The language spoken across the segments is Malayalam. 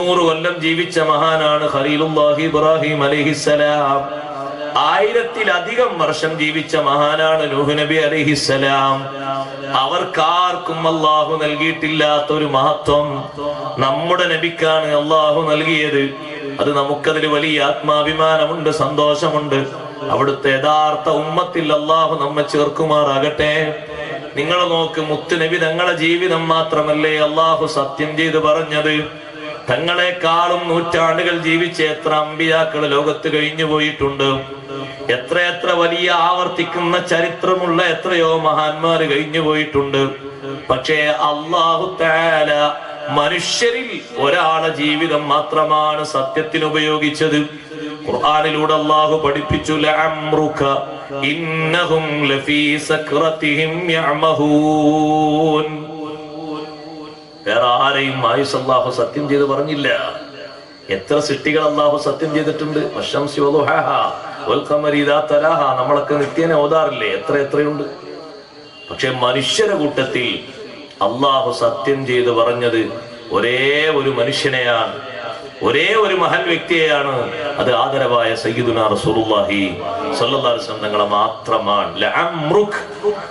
100 കൊല്ലം ജീവിച്ച മഹാനാണ് ഖലീലുല്ലാഹി ഇബ്രാഹിം അലൈഹിസ്സലാം. 1000-ലധികം വർഷം ജീവിച്ച മഹാനാണ് നൂഹ് നബി അലൈഹിസ്സലാം. അവർക്കാർക്കും അള്ളാഹു നൽകിയിട്ടില്ലാത്തൊരു മഹത്വം നമ്മുടെ നബിക്കാണ് അള്ളാഹു നൽകിയത്. അത് നമുക്കതിൽ വലിയ ആത്മാഭിമാനമുണ്ട്, സന്തോഷമുണ്ട്. അവിടുത്തെ യഥാർത്ഥ ഉമ്മത്തിൽ അള്ളാഹു നമ്മെ ചേർക്കുമാറാകട്ടെ. നിങ്ങൾ നോക്ക്, മുത്തുനബി തങ്ങളെ ജീവിതം മാത്രമല്ലേ അള്ളാഹു സത്യം ചെയ്ത് പറഞ്ഞത്. തങ്ങളെക്കാളും നൂറ്റാണ്ടുകൾ ജീവിച്ച എത്ര അമ്പിയാക്കൾ ലോകത്ത് കഴിഞ്ഞു പോയിട്ടുണ്ട്. എത്രയെത്ര വലിയ ആവർത്തിക്കുന്ന ചരിത്രമുള്ള എത്രയോ മഹാന്മാര് കഴിഞ്ഞു പോയിട്ടുണ്ട്. പക്ഷേ അല്ലാഹു തആല മനുഷ്യരിൽ ഒരാളെ ജീവിതം മാത്രമാണ് സത്യത്തിന് ഉപയോഗിച്ചത്. ഖുർആനിലൂടെ അല്ലാഹു പഠിപ്പിച്ചു, ലഅംറുക ഇന്നഹും ലഫീ സക്റതിഹിം യഅമഹൂൻ. വേറെ ആരെയും ആയുസ് അല്ലാഹു സത്യം ചെയ്ത് പറഞ്ഞില്ല. എത്ര സൃഷ്ടികൾ അല്ലാഹു സത്യം ചെയ്തിട്ടുണ്ട്. വശംസി വദുഹാഹാ വൽ ഖമരി ഇദാ തലാഹാ, നമ്മളൊക്കെ നിത്യേന ഓതാറില്ലേ? എത്രയുണ്ട്. പക്ഷെ മനുഷ്യരുടെ കൂട്ടത്തിൽ അല്ലാഹു സത്യം ചെയ്ത് പറഞ്ഞത് ഒരേ ഒരു മനുഷ്യനെയാണ്, ഒരേ ഒരു മഹൽ വ്യക്തിയെയാണ്. അത് ആദരവായ സയ്യിദുനാ റസൂലുള്ളാഹി സ്വല്ലല്ലാഹു അലൈഹി വസല്ലം തങ്ങളെ മാത്രമാണ്. ലഅംറുക,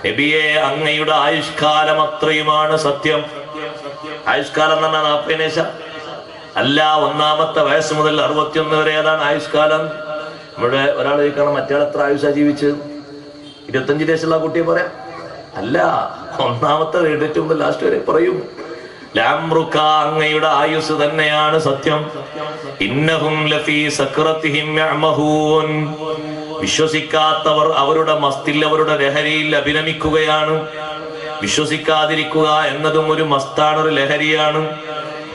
നബിയെ അങ്ങയുടെ ആയുഷ്കാലം അത്രയുമാണ് സത്യം. ആയുഷ്കാലം എന്ന് പറഞ്ഞാൽ 40 അല്ല, 1-ാമത്തെ വയസ്സ് മുതൽ 61 വരെ ഏതാണ് ആയുഷ്കാലം? നമ്മുടെ ഒരാൾ ചോദിക്കണം, മറ്റയാൾ എത്ര ആയുഷാ ജീവിച്ചത്? 25 വയസ്സുള്ള കുട്ടിയെ പറയാം? അല്ല, 1-ാമത്തെ ഏറ്റവും മുതൽ ലാസ്റ്റ് വരെ പറയും. ലഅംറുക, അങ്ങയുടെ ആയുസ് തന്നെയാണ് സത്യം. ഇന്നഹും ലഫീ സക്റതിഹിം യഅമഹൂൻ. വിശ്വസിക്കാത്തവർ അവരുടെ മസ്തിൽ, അവരുടെ ലഹരിയിൽ അഭിരമിക്കുകയാണ്. വിശ്വസിക്കാതിരിക്കുക എന്നതും ഒരു മസ്താണ്, ഒരു ലഹരിയാണ്.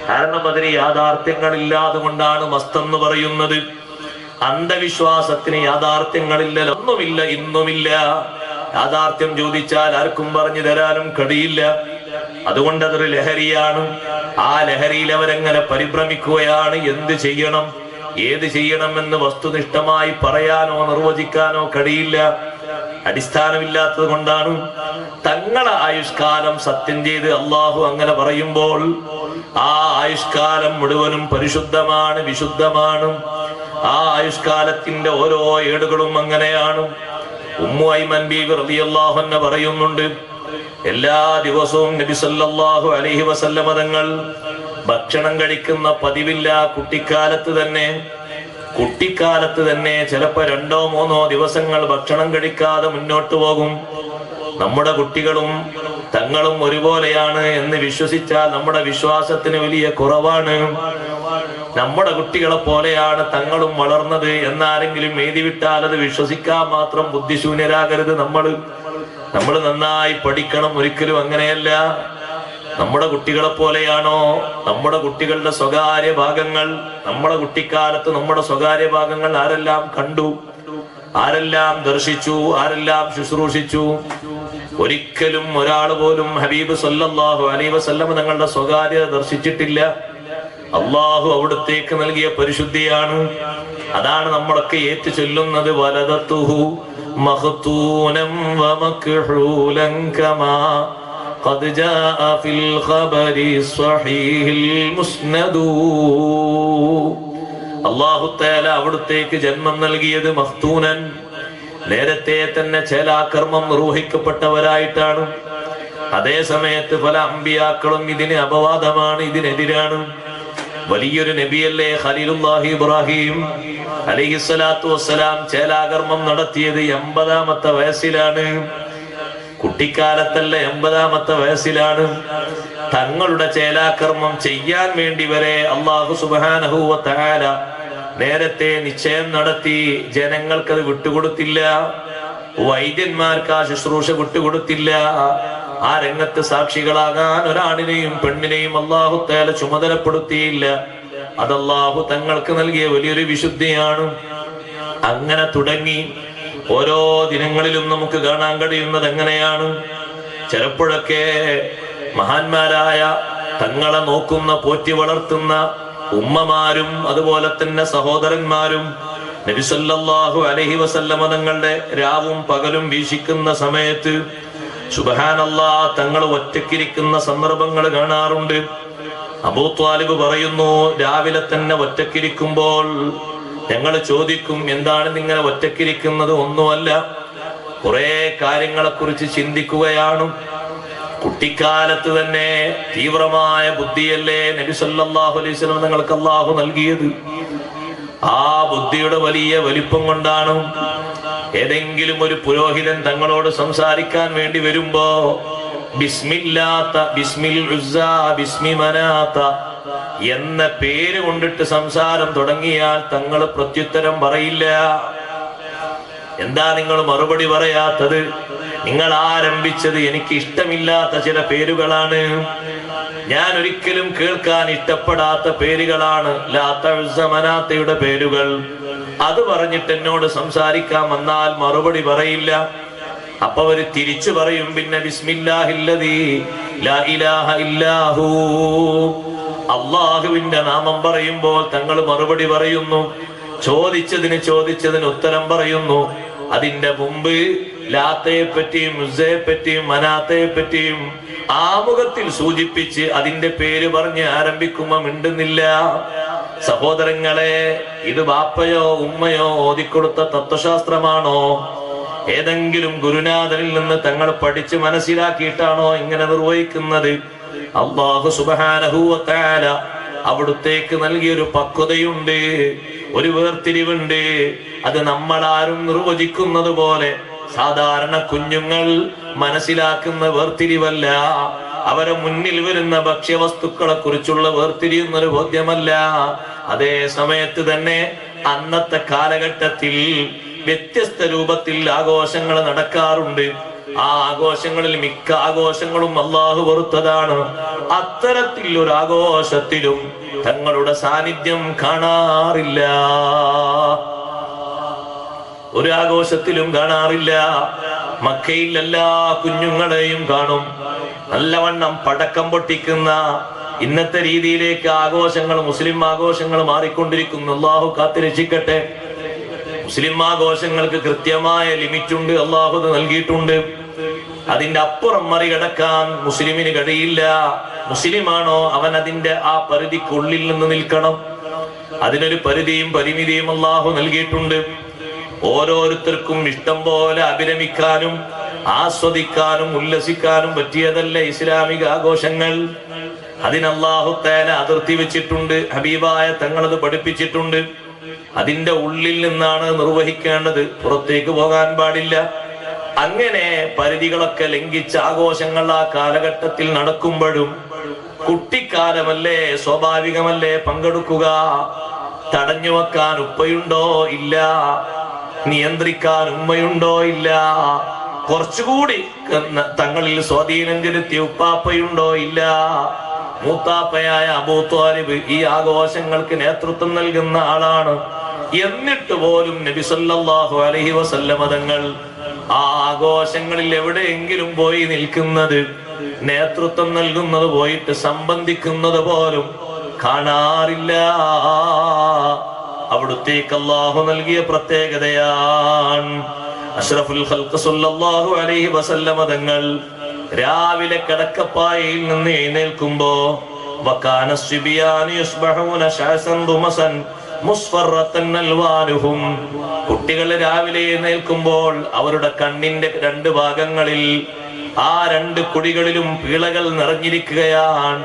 കാരണം അതിന് യാഥാർത്ഥ്യങ്ങളില്ലാതെ കൊണ്ടാണ് മസ്തെന്ന് പറയുന്നത്. അന്ധവിശ്വാസത്തിന് യാഥാർത്ഥ്യങ്ങളില്ല, ഒന്നുമില്ല, ഇന്നുമില്ല. യാഥാർത്ഥ്യം ചോദിച്ചാൽ ആർക്കും പറഞ്ഞു തരാനും കഴിയില്ല. അതുകൊണ്ട് അതൊരു ലഹരിയാണ്. ആ ലഹരിയിൽ അവരെങ്ങനെ പരിഭ്രമിക്കുകയാണ്. എന്ത് ചെയ്യണം, ഏത് ചെയ്യണമെന്ന് വസ്തുനിഷ്ഠമായി പറയാനോ നിർവചിക്കാനോ കഴിയില്ല. അടിസ്ഥാനമില്ലാത്തത് കൊണ്ടാണ്. തങ്ങളെ ആയുഷ്കാലം സത്യം ചെയ്ത് അള്ളാഹു അങ്ങനെ പറയുമ്പോൾ ആ ആയുഷ്കാലം മുഴുവനും പരിശുദ്ധമാണ്, വിശുദ്ധമാണ്. ആ ആയുഷ്കാലത്തിന്റെ ഓരോ ഏടുകളും അങ്ങനെയാണ്. ഉമ്മു ഐമൻ ബീവി റളിയല്ലാഹു അൻഹ പറയുന്നുണ്ട്, എല്ലാ ദിവസവും നബി സല്ലല്ലാഹു അലൈഹി വസല്ലമ തങ്ങൾ ഭക്ഷണം കഴിക്കുന്ന പതിവില്ല. കുട്ടിക്കാലത്ത് തന്നെ ചിലപ്പോ 2-3 ദിവസങ്ങൾ ഭക്ഷണം കഴിക്കാതെ മുന്നോട്ട് പോകും. നമ്മുടെ കുട്ടികളും തങ്ങളും ഒരുപോലെയാണ് എന്ന് വിശ്വസിച്ചാൽ നമ്മുടെ വിശ്വാസത്തിന് വലിയ കുറവാണ്. നമ്മുടെ കുട്ടികളെ പോലെയാണ് തങ്ങളും വളർന്നത് എന്നാരെങ്കിലും എഴുതിവിട്ടാൽ അത് വിശ്വസിക്കാൻ മാത്രം ബുദ്ധിശൂന്യരാകരുത്. നമ്മൾ നന്നായി പഠിക്കണം. ഒരിക്കലും അങ്ങനെയല്ല. നമ്മുടെ കുട്ടികളെ പോലെയാണോ? നമ്മുടെ കുട്ടികളുടെ സ്വകാര്യ ഭാഗങ്ങൾ, നമ്മുടെ കുട്ടിക്കാലത്ത് നമ്മുടെ സ്വകാര്യ ഭാഗങ്ങൾ ആരെല്ലാം കണ്ടു, ആരെല്ലാം ദർശിച്ചു, ആരെല്ലാം ശുശ്രൂഷിച്ചു? ഒരിക്കലും ഒരാൾ പോലും ഹബീബ് സല്ലല്ലാഹു അലൈഹി വസല്ലം തങ്ങളുടെ സ്വകാര്യത ദർശിച്ചിട്ടില്ല. അള്ളാഹു അവിടത്തേക്ക് നൽകിയ പരിശുദ്ധിയാണ്. അതാണ് നമ്മളൊക്കെ ഏറ്റു ചൊല്ലുന്നത്, വലദതുഹു മഖ്തൂനം വമക്ഹൂലൻ കമാ ഖദ് ജാഅ ഫിൽ ഖബരി സ്വഹീഹിൽ മുസ്നദു. അല്ലാഹു തആല അവിടത്തേക്ക് ജന്മം നൽകിയത് മഖ്തൂനൻ, നേരത്തെ തന്നെ ചേലാകർമ്മം നിർവഹിക്കപ്പെട്ടവരായിട്ടാണ്. അതേ സമയത്ത് പല അമ്പിയാക്കളും ഇതിന് അപവാദമാണ്, ഇതിനെതിരാണ്. വലിയൊരു നബിയല്ലേ ഖലീലുല്ലാഹി ഇബ്രാഹിം അലൈഹിസ്സലാത്തു വസ്സലാം ചേലാകർമ്മം നടത്തിയത് 80-ാമത്തെ വയസ്സിലാണ്. കുട്ടിക്കാലത്തല്ല, 80-ാമത്തെ വയസ്സിലാണ്. തങ്ങളുടെ ചേലാകർമ്മം ചെയ്യാൻ വേണ്ടി വരെ അല്ലാഹു സുബ്ഹാനഹു വ തആല നേരത്തെ നിശ്ചയം നടത്തി. ജനങ്ങൾക്കത് വിട്ടുകൊടുത്തില്ല. വൈദ്യന്മാർക്ക് ആ ശുശ്രൂഷ വിട്ടുകൊടുത്തില്ല. ആ രംഗത്ത് സാക്ഷികളാകാൻ ഒരാണിനെയും പെണ്ണിനെയും അല്ലാഹു തആല ചുമതലപ്പെടുത്തിയില്ല. അത് അല്ലാഹു തങ്ങൾക്ക് നൽകിയ വലിയൊരു വിശുദ്ധിയാണ്. അങ്ങനെ തുടങ്ങി ഓരോ ദിനങ്ങളിലും നമുക്ക് കാണാൻ കഴിയുന്നത് എങ്ങനെയാണ്. ചിലപ്പോഴൊക്കെ മഹാന്മാരായ തങ്ങളെ നോക്കുന്ന, പോറ്റി വളർത്തുന്ന ഉമ്മമാരും അതുപോലെ തന്നെ സഹോദരന്മാരും നബി സല്ലല്ലാഹു അലൈഹി വസല്ലമ തങ്ങളുടെ രാവും പകലും വീക്ഷിക്കുന്ന സമയത്ത് സുബ്ഹാനല്ലാഹ് തങ്ങൾ ഒറ്റക്കിരിക്കുന്ന സന്ദർഭങ്ങൾ കാണാറുണ്ട്. അബൂ ത്വാലിബ് പറയുന്നു, രാവിലെ തന്നെ ഒറ്റക്കിരിക്കുമ്പോൾ ഞങ്ങൾ ചോദിക്കും, എന്താണ് നിങ്ങൾ ഒറ്റക്കിരിക്കുന്നത്? ഒന്നുമല്ല, കുറെ കാര്യങ്ങളെ കുറിച്ച് ചിന്തിക്കുകയാണ്. കുട്ടിക്കാലത്ത് തന്നെ തീവ്രമായ ബുദ്ധിയല്ലേ നബി സല്ലല്ലാഹു അലൈഹി വസല്ലം നിങ്ങൾക്ക് അല്ലാഹു നൽകിയത്. ആ ബുദ്ധിയുടെ വലിയ വലിപ്പം കൊണ്ടാണ് ഏതെങ്കിലും ഒരു പുരോഹിതൻ തങ്ങളോട് സംസാരിക്കാൻ വേണ്ടി വരുമ്പോ ബിസ്മില്ലാത്ത, ബിസ്മിൽ ഉസ്സ, ബിസ്മി മനാത്ത എന്ന പേര് കൊണ്ടിട്ട് സംസാരം തുടങ്ങിയാൽ തങ്ങൾ പ്രത്യുത്തരം പറയില്ല. എന്താ നിങ്ങൾ മറുപടി പറയാത്തത്? നിങ്ങൾ ആരംഭിച്ചത് എനിക്ക് ഇഷ്ടമില്ലാത്ത ചില പേരുകളാണ്, ഞാൻ ഒരിക്കലും കേൾക്കാൻ ഇഷ്ടപ്പെടാത്ത പേരുകളാണ്, ലാത്ത ഉസ്സ മനാത്തയുടെ പേരുകൾ. അത് പറഞ്ഞിട്ട് എന്നോട് സംസാരിക്കാൻ വന്നാൽ മറുപടി പറയില്ല. അപ്പൊ അവര് തിരിച്ചു പറയും, പിന്നെ ബിസ്മില്ലാഹില്ലദീ ലാ ഇലാഹ ഇല്ലാഹു, അള്ളാഹുവിന്റെ നാമം പറയുമ്പോൾ തങ്ങൾ മറുപടി പറയുന്നു, ചോദിച്ചതിന് ഉത്തരം പറയുന്നു. അതിന്റെ മുമ്പ് ലാത്തയെ പറ്റിയും ഉസ്സയെ പറ്റിയും മനാത്തയെ പറ്റിയും ആമുഖത്തിൽ സൂചിപ്പിച്ച് അതിന്റെ പേര് പറഞ്ഞ് ആരംഭിക്കുമ്പോ മിണ്ടുന്നില്ല. സഹോദരങ്ങളെ, ഇത് ബാപ്പയോ ഉമ്മയോ ഓതിക്കൊടുത്ത തത്വശാസ്ത്രമാണോ? ഏതെങ്കിലും ഗുരുനാഥനിൽ നിന്ന് തങ്ങൾ പഠിച്ച് മനസ്സിലാക്കിയിട്ടാണോ ഇങ്ങനെ നിർവഹിക്കുന്നത്? അല്ലാഹു സുബ്ഹാനഹു വ തആല അവിടുത്തേക്ക് നൽകിയൊരു പക്വതയുണ്ട്, ഒരു വേർതിരിവുണ്ട്. അത് നമ്മളാരും നിർവചിക്കുന്നത് പോലെ സാധാരണ കുഞ്ഞുങ്ങൾ മനസ്സിലാക്കുന്ന വേർതിരിവല്ല. അവരെ മുന്നിൽ വരുന്ന ഭക്ഷ്യവസ്തുക്കളെ കുറിച്ചുള്ള വേർതിരിയുന്നൊരു ബോധ്യമല്ല. അതേ സമയത്ത് തന്നെ അന്നത്തെ കാലഘട്ടത്തിൽ വ്യത്യസ്ത രൂപത്തിൽ ആഘോഷങ്ങൾ നടക്കാറുണ്ട്. ആ ആഘോഷങ്ങളിൽ മിക്ക ആഘോഷങ്ങളും അള്ളാഹു വെറുത്തതാണ്. അത്തരത്തിൽ ഒരു ആഘോഷത്തിലും തങ്ങളുടെ സാന്നിധ്യം കാണാറില്ല, ഒരു ആഘോഷത്തിലും കാണാറില്ല. മക്കയിൽ എല്ലാ കുഞ്ഞുങ്ങളെയും കാണും, നല്ലവണ്ണം പടക്കം പൊട്ടിക്കുന്ന. ഇന്നത്തെ രീതിയിലേക്ക് ആഘോഷങ്ങൾ, മുസ്ലിം ആഘോഷങ്ങൾ മാറിക്കൊണ്ടിരിക്കുന്നു. അള്ളാഹു കാത്തുരക്ഷിക്കട്ടെ. മുസ്ലിം ആഘോഷങ്ങൾക്ക് കൃത്യമായ ലിമിറ്റ് ഉണ്ട്, അള്ളാഹു നൽകിയിട്ടുണ്ട്. അതിന്റെ അപ്പുറം മറികടക്കാൻ മുസ്ലിമിന് കഴിയില്ല. മുസ്ലിമാണോ അവൻ അതിന്റെ ആ പരിധിക്കുള്ളിൽ നിന്ന് നിൽക്കണം. അതിനൊരു പരിധിയും പരിമിതിയും അള്ളാഹു നൽകിയിട്ടുണ്ട്. ഓരോരുത്തർക്കും ഇഷ്ടം പോലെ അഭിരമിക്കാനും ആസ്വദിക്കാനും ഉല്ലസിക്കാനും പറ്റിയതല്ല ഇസ്ലാമിക ആഘോഷങ്ങൾ. അതിന് അല്ലാഹു തആല അതിർത്തി വെച്ചിട്ടുണ്ട്. ഹബീബായ തങ്ങളത് പഠിപ്പിച്ചിട്ടുണ്ട്. അതിന്റെ ഉള്ളിൽ നിന്നാണ് നിർവഹിക്കേണ്ടത്, പുറത്തേക്ക് പോകാൻ പാടില്ല. അങ്ങനെ പരിധികളൊക്കെ ലംഘിച്ച ആഘോഷങ്ങൾ ആ കാലഘട്ടത്തിൽ നടക്കുമ്പോഴും കുട്ടിക്കാലമല്ലേ, സ്വാഭാവികമല്ലേ പങ്കെടുക്കുക. തടഞ്ഞു വെക്കാൻ ഉപ്പയുണ്ടോ? ഇല്ല. നിയന്ത്രിക്കാൻ ഉമ്മയുണ്ടോ? ഇല്ല. കുറച്ചുകൂടി തങ്ങളിൽ സ്വാധീനം ചെലുത്തിയ ഉപ്പാപ്പയുണ്ടോ? ഇല്ല. മൂത്താപ്പയായ അബൂ ത്വാലിബ് ഈ ആഘോഷങ്ങൾക്ക് നേതൃത്വം നൽകുന്ന ആളാണ്. എന്നിട്ട് പോലും നബി സല്ലല്ലാഹു അലൈഹി വസല്ലമ തങ്ങൾ ആ ആഘോഷങ്ങളിൽ എവിടെയെങ്കിലും പോയി നിൽക്കുന്നത്, നേതൃത്വം നൽകുന്നത്, പോയിട്ട് സംബന്ധിക്കുന്നത് പോലും കാണാറില്ല. അവിടുത്തേക്ക് അല്ലാഹു നൽകിയ പ്രത്യേകതയാണ്. അഷ്റഫുൽ ഖൽഖ് സല്ലല്ലാഹു അലൈഹി വസല്ലമ തങ്ങൾ രാവിലെ കിടക്കപ്പായയിൽ നിന്ന് എഴുന്നേൽക്കുമ്പോ വകാന സിബിയാൻ യസ്ബഹൂന ശഅസൻ ദുമസൻ മുസ്ഫറത്തൻ അൽവാനുഹും, കുട്ടികൾ രാവിലെ എഴുന്നേൽക്കുമ്പോൾ അവരുടെ കണ്ണിന്റെ രണ്ട് ഭാഗങ്ങളിൽ, ആ രണ്ട് കുടികളിലും പീളകൾ നിറഞ്ഞിരിക്കുകയാണ്.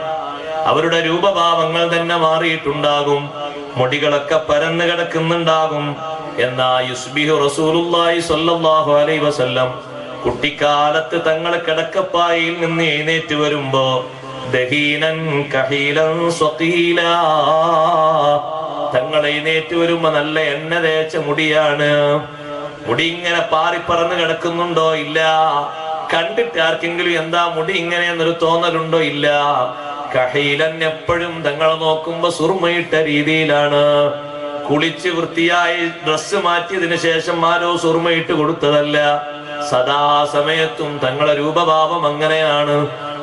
അവരുടെ രൂപഭാവങ്ങൾ തന്നെ മാറിയിട്ടുണ്ടാകും, മുടികളൊക്കെ പരന്നു കിടക്കുന്നുണ്ടാകും. എന്നാ യുസ്ബിഹു റസൂലുള്ളാഹി സ്വല്ലല്ലാഹു അലൈഹി വസല്ലം കുട്ടിക്കാലത്ത് തങ്ങൾ കിടക്കപ്പായിൽ നിന്ന് എഴുന്നേറ്റ് വരുമ്പോ ദഹീനൻ കഹീലൻ സ്വഖീലാ, തങ്ങൾ എഴുന്നേറ്റ് വരുമ്പോ നല്ല എണ്ണ തേച്ച മുടിയാണ്. മുടി ഇങ്ങനെ പാറിപ്പറന്ന് കിടക്കുന്നുണ്ടോ? ഇല്ല. കണ്ടിട്ട് ആർക്കെങ്കിലും എന്താ മുടി ഇങ്ങനെ എന്നൊരു തോന്നലുണ്ടോ? ഇല്ല. കഹീലൻ, എപ്പോഴും തങ്ങൾ നോക്കുമ്പോ സുർമയിട്ട രീതിയിലാണ്. കുളിച്ച് വൃത്തിയായി ഡ്രസ്സ് മാറ്റിയതിനു ശേഷം ആരോ സുർമയിട്ട് കൊടുത്തതല്ല. സദാസമയത്തും തങ്ങളെ രൂപഭാവം അങ്ങനെയാണ്.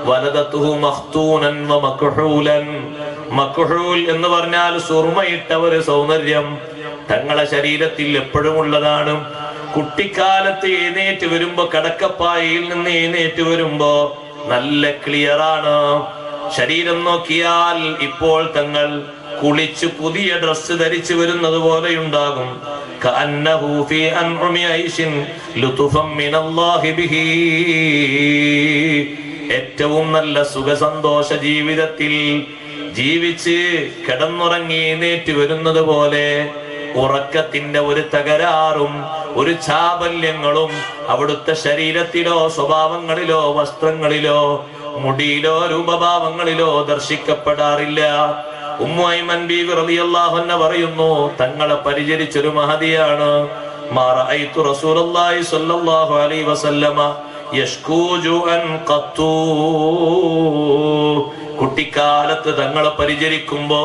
വലദതുഹു മഖ്തൂനൻ വ മക്ഹൂലൻ. മക്ഹൂൽ എന്ന് പറഞ്ഞാൽ സുർമയിട്ടവര് സൗന്ദര്യം തങ്ങളെ ശരീരത്തിൽ എപ്പോഴും ഉള്ളതാണ്. കുട്ടിക്കാലത്ത് എഴുന്നേറ്റ് വരുമ്പോ, കടക്കപ്പായയിൽ നിന്ന് എഴുന്നേറ്റ് വരുമ്പോ നല്ല ക്ലിയറാണ്. ശരീരം നോക്കിയാൽ ഇപ്പോൾ തങ്ങൾ കുളിച്ച് പുതിയ ഡ്രസ്സ് ധരിച്ചു വരുന്നത് പോലെയുണ്ടാകും. കഅന്നഹു ഫീ അൻഉമി ഐശിൻ ലുതുഫൻ മിനല്ലാഹി ബിഹി. ഏറ്റവും നല്ല സുഖസന്തോഷ ജീവിതത്തിൽ ജീവിച്ച് കിടന്നുറങ്ങി എഴുന്നേറ്റ് വരുന്നത് പോലെ ഉറക്കത്തിന്റെ ഒരു തകരാറും ഒരു ചാബല്യങ്ങളും അവിടുത്തെ ശരീരത്തിലോ സ്വഭാവങ്ങളിലോ വസ്ത്രങ്ങളിലോ മുടിയിലോ രൂപഭാവങ്ങളിലോ ദർശിക്കപ്പെടാറില്ല. ഉമ്മു ഐമൻ ബീവി റളിയല്ലാഹു അൻഹ പറയുന്നു, തങ്ങളെ പരിചരിച്ചൊരു മഹദിയാണ്. മാ റഅയ്തു റസൂലുള്ളാഹി സ്വല്ലല്ലാഹു അലൈഹി വസല്ലമ യശ്കൂ ജുഅൻ ഖത്തു. കുട്ടിക്കാലത്ത് തങ്ങളെ പരിചരിക്കുമ്പോ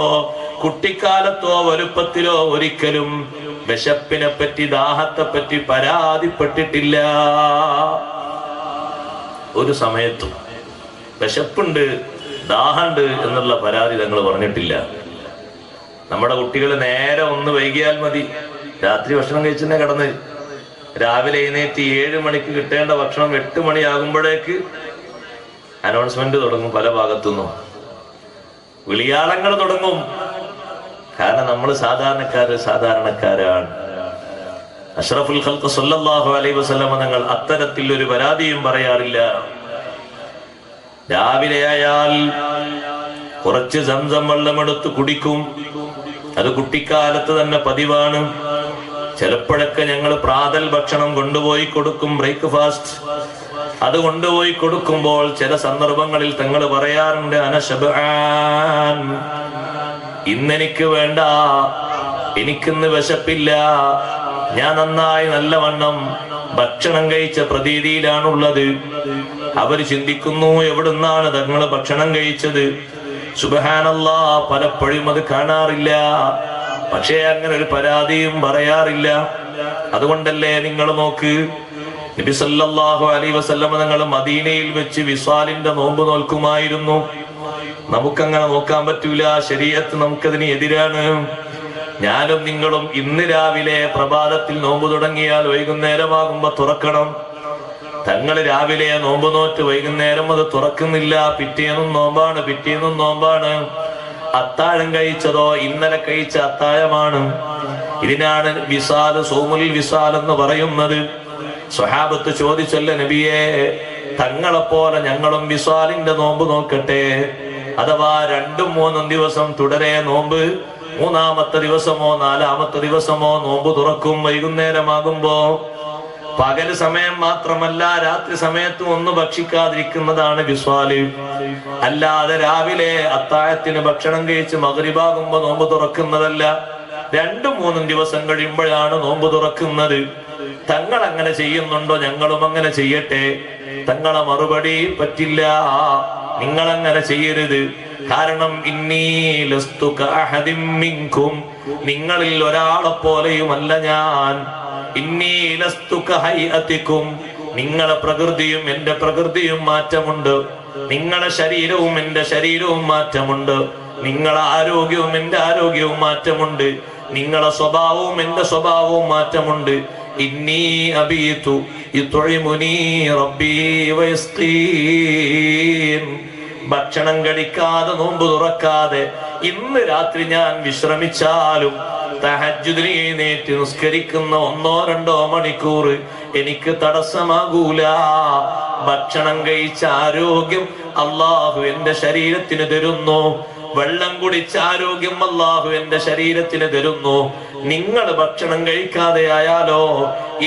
കുട്ടിക്കാലത്തോ വലുപ്പത്തിലോ ഒരിക്കലും വിശപ്പിനെ പറ്റി ദാഹത്തെ പറ്റി പരാതിപ്പെട്ടിട്ടില്ല. ഒരു സമയത്തും വിശപ്പുണ്ട് ദാഹമുണ്ട് എന്നുള്ള പരാതി തങ്ങൾ പറഞ്ഞിട്ടില്ല. നമ്മുടെ കുട്ടികൾ നേരെ ഒന്ന് വൈകിയാൽ മതി, രാത്രി ഭക്ഷണം കഴിച്ചെന്നെ കിടന്ന് രാവിലെ എഴുന്നേറ്റ് 7 മണിക്ക് കിട്ടേണ്ട ഭക്ഷണം 8 മണിയാകുമ്പോഴേക്ക് അനൗൺസ്മെന്റ് തുടങ്ങും. പല ഭാഗത്തുനിന്നും വിളിയാളങ്ങൾ തുടങ്ങും. കാരണം നമ്മൾ സാധാരണക്കാരാണ്. അഷ്റഫുൽ ഖൽഖ് സ്വല്ലല്ലാഹു അലൈഹി വസല്ലം തങ്ങൾ അത്തരത്തിൽ ഒരു പരാതിയും പറയാറില്ല. രാവിലെ ആയാൽ കുറച്ച് സംസം വെള്ളമെടുത്ത് കുടിക്കും. അത് കുട്ടിക്കാലത്ത് തന്നെ പതിവാണ്. ചിലപ്പോഴൊക്കെ ഞങ്ങൾ പ്രാതൽ ഭക്ഷണം കൊണ്ടുപോയി കൊടുക്കും, ബ്രേക്ക്ഫാസ്റ്റ്. അത് കൊണ്ടുപോയി കൊടുക്കുമ്പോൾ ചില സന്ദർഭങ്ങളിൽ തങ്ങൾ പറയാറുണ്ട്, അനശബ്ആൻ, ഇന്നെനിക്ക് വേണ്ട, എനിക്കിന്ന് വിശപ്പില്ല, ഞാൻ നന്നായി നല്ലവണ്ണം ഭക്ഷണം കഴിച്ച പ്രതീതിയിലാണുള്ളത്. അവര് ചിന്തിക്കുന്നു, എവിടുന്നാണ് തങ്ങൾ ഭക്ഷണം കഴിച്ചത്? സുബ്ഹാനല്ലാഹ്, പലപ്പോഴും അത് കാണാറില്ല. പക്ഷേ അങ്ങനെ ഒരു പരാതിയും പറയാറില്ല. അതുകൊണ്ടല്ലേ നിങ്ങൾ നോക്ക്, നബി സല്ലല്ലാഹു അലൈഹി വസല്ലം തങ്ങൾ മദീനയിൽ വെച്ച് വിസ്വാലിന്റെ നോമ്പ് നോൽക്കുമായിരുന്നു. നമുക്കങ്ങനെ നോക്കാൻ പറ്റൂല, ശരീഅത്ത് നമുക്കതിന് എതിരാണ്. ഞാനും നിങ്ങളും ഇന്ന് രാവിലെ പ്രഭാതത്തിൽ നോമ്പ് തുടങ്ങിയാൽ വൈകുന്നേരമാകുമ്പോ തുറക്കണം. തങ്ങൾ രാവിലെ നോമ്പ് നോറ്റ് വൈകുന്നേരം അത് തുറക്കുന്നില്ല. പിറ്റേന്നും നോമ്പാണ്. അത്താഴം കഴിച്ചതോ ഇന്നലെ കഴിച്ച അത്താഴമാണ്. ഇതിനാണ് വിസാൽ, സൗമുൽ വിസാൽ എന്ന് പറയുന്നത്. സ്വഹാബത്ത് ചോദിച്ചല്ലേ നബിയെ, തങ്ങളെപ്പോലെ ഞങ്ങളും വിസാലിന്റെ നോമ്പ് നോക്കട്ടെ? അഥവാ 2-3 ദിവസം തുടരെ നോമ്പ്, 3-ാമത്തെ ദിവസമോ 4-ാമത്തെ ദിവസമോ നോമ്പ് തുറക്കും വൈകുന്നേരമാകുമ്പോ. പകല് സമയം മാത്രമല്ല, രാത്രി സമയത്തും ഒന്ന് ഭക്ഷിക്കാതിരിക്കുന്നതാണ് വിസ്വാല്. അല്ലാതെ രാവിലെ അത്താഴത്തിന് ഭക്ഷണം കഴിച്ച് മഗ്രിബാകുമ്പോ നോമ്പ് തുറക്കുന്നതല്ല. 2-3 ദിവസം കഴിയുമ്പോഴാണ് നോമ്പ് തുറക്കുന്നത്. തങ്ങൾ അങ്ങനെ ചെയ്യുന്നുണ്ടോ? ഞങ്ങളും അങ്ങനെ ചെയ്യട്ടെ? തങ്ങളെ മറുപടി പറ്റില്ല, നിങ്ങളങ്ങനെ ചെയ്യരുത്. കാരണം ഇന്നീ ലസ്തു കഅഹദിൻ മിൻകും, നിങ്ങളിൽ ഒരാളെ പോലെയുമല്ല ഞാൻ. ഇന്നീ ലസ്തു കഹൈഅതികും, നിങ്ങളെ പ്രകൃതിയും എന്റെ പ്രകൃതിയും മാറ്റമുണ്ട്. നിങ്ങളെ ശരീരവും എന്റെ ശരീരവും മാറ്റമുണ്ട്. നിങ്ങളെ ആരോഗ്യവും എന്റെ ആരോഗ്യവും മാറ്റമുണ്ട്. നിങ്ങളെ സ്വഭാവവും എന്റെ സ്വഭാവവും മാറ്റമുണ്ട്. ഇന്നി അബീതു യുത്ഇമുനി റബ്ബി വയസ്ഖീൻ, ഭക്ഷണം കഴിക്കാതെ നോമ്പ് തുറക്കാതെ ഇന്ന് രാത്രി ഞാൻ വിശ്രമിച്ചാലും തഹജ്ജുദിന് എഴുന്നേറ്റ് നിസ്കരിക്കുന്ന 1-2 മണിക്കൂർ എനിക്ക് തടസ്സമാകൂല. ഭക്ഷണം കഴിച്ച ആരോഗ്യം അല്ലാഹു എന്റെ ശരീരത്തിന് തരുന്നു. വെള്ളം കുടിച്ച ആരോഗ്യം അല്ലാഹു എന്റെ ശരീരത്തിന് തരുന്നു. നിങ്ങൾ ഭക്ഷണം കഴിക്കാതെ ആയാലോ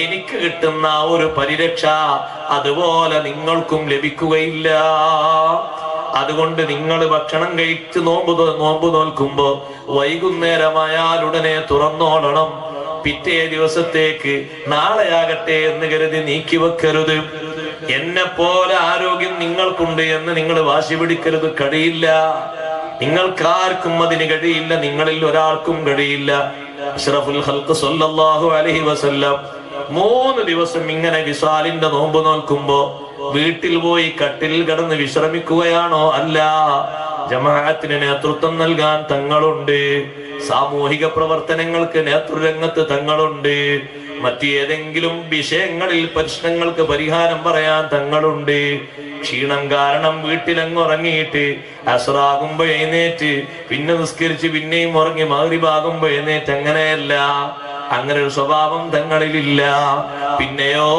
എനിക്ക് കിട്ടുന്ന ഒരു പരിരക്ഷ അതുപോലെ നിങ്ങൾക്കും ലഭിക്കുകയില്ല. അതുകൊണ്ട് നിങ്ങൾ ഭക്ഷണം കഴിച്ച് നോമ്പ് നോൽക്കുമ്പോ വൈകുന്നേരമായാൽ ഉടനെ തുറന്നോളണം. പിറ്റേ ദിവസത്തേക്ക് നാളെയാകട്ടെ എന്ന് കരുതി നീക്കി വെക്കരുത്. എന്നെ പോലെ ആരോഗ്യം നിങ്ങൾക്കുണ്ട് എന്ന് നിങ്ങൾ വാശി പിടിക്കരുത്. കഴിയില്ല, നിങ്ങൾക്കാർക്കും അതിന് കഴിയില്ല, നിങ്ങളിൽ ഒരാൾക്കും കഴിയില്ല. അഷ്റഫുൽ ഖൽഖ് സ്വല്ലല്ലാഹു അലൈഹി വസല്ലം 3 ദിവസം ഇങ്ങനെ വിസാലിന്റെ നോമ്പ് നോൽക്കുമ്പോ വീട്ടിൽ പോയി കട്ടിലിൽ കിടന്ന് വിശ്രമിക്കുകയാണോ? അല്ല, ജമാഅത്തിന് നേതൃത്വം നൽകാൻ തങ്ങളുണ്ട്. സാമൂഹിക പ്രവർത്തനങ്ങൾക്ക് നേതൃരംഗത്ത് തങ്ങളുണ്ട്. മറ്റേതെങ്കിലും വിഷയങ്ങളിൽ പ്രശ്നങ്ങൾക്ക് പരിഹാരം പറയാൻ തങ്ങളുണ്ട്. ക്ഷീണം കാരണം വീട്ടിലങ്ങ് ഉറങ്ങിയിട്ട് അസ്റാകുമ്പോ എഴുന്നേറ്റ് പിന്നെ നിസ്കരിച്ച് പിന്നെയും ഉറങ്ങി മഗ്രിബാകുമ്പോ എഴുന്നേറ്റ്, അങ്ങനെയല്ല. അങ്ങനെ ഒരു സ്വഭാവം തങ്ങളിലില്ല. പിന്നെയോ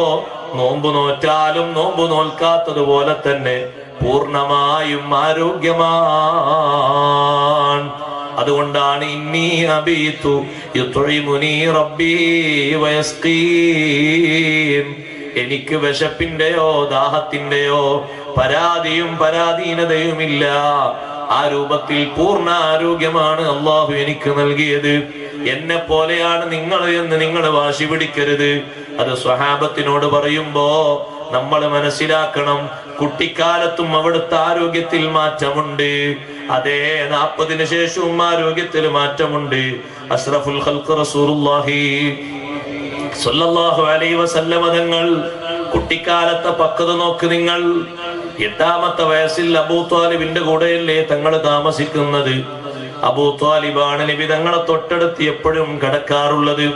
നോമ്പ് നോറ്റാലും നോമ്പ് നോൽക്കാത്തതുപോലെ തന്നെ പൂർണ്ണമായും ആരോഗ്യമാണ്. അതുകൊണ്ടാണ് ഇന്നി അബീതു യുത്ഇമുനി റബ്ബി വയസ്ഖീൻ, എനിക്ക് വിശപ്പിന്റെയോ ദാഹത്തിന്റെയോ പരാതിയും പരാധീനതയുമില്ല. ആ രൂപത്തിൽ പൂർണ്ണ ആരോഗ്യമാണ് അള്ളാഹു എനിക്ക് നൽകിയത്. എന്നെ പോലെയാണ് നിങ്ങൾ എന്ന് നിങ്ങൾ വാശി പിടിക്കരുത്. അത് സ്വഹാബത്തിനോട് പറയുമ്പോ നമ്മൾ മനസ്സിലാക്കണം, കുട്ടിക്കാലത്തും അവിടുത്തെ ആരോഗ്യത്തിൽ മാറ്റമുണ്ട്. അതേ 40-ന് ശേഷവും ആരോഗ്യത്തിൽ മാറ്റമുണ്ട്. അഷ്റഫുൽ ഖൽഖ് റസൂലുള്ളാഹി സ്വല്ലല്ലാഹു അലൈഹി വസല്ലമ തങ്ങൾ കുട്ടിക്കാലത്തെ പക്വത നോക്ക് നിങ്ങൾ. 8-ാമത്തെ വയസ്സിൽ അബൂ ത്വാലിബിന്റെ കൂടെയല്ലേ തങ്ങൾ താമസിക്കുന്നത്. അബൂ ത്വാലിബാണ് നബി തങ്ങളെ തൊട്ടടുത്ത് എപ്പോഴും കിടക്കാറുള്ളത്.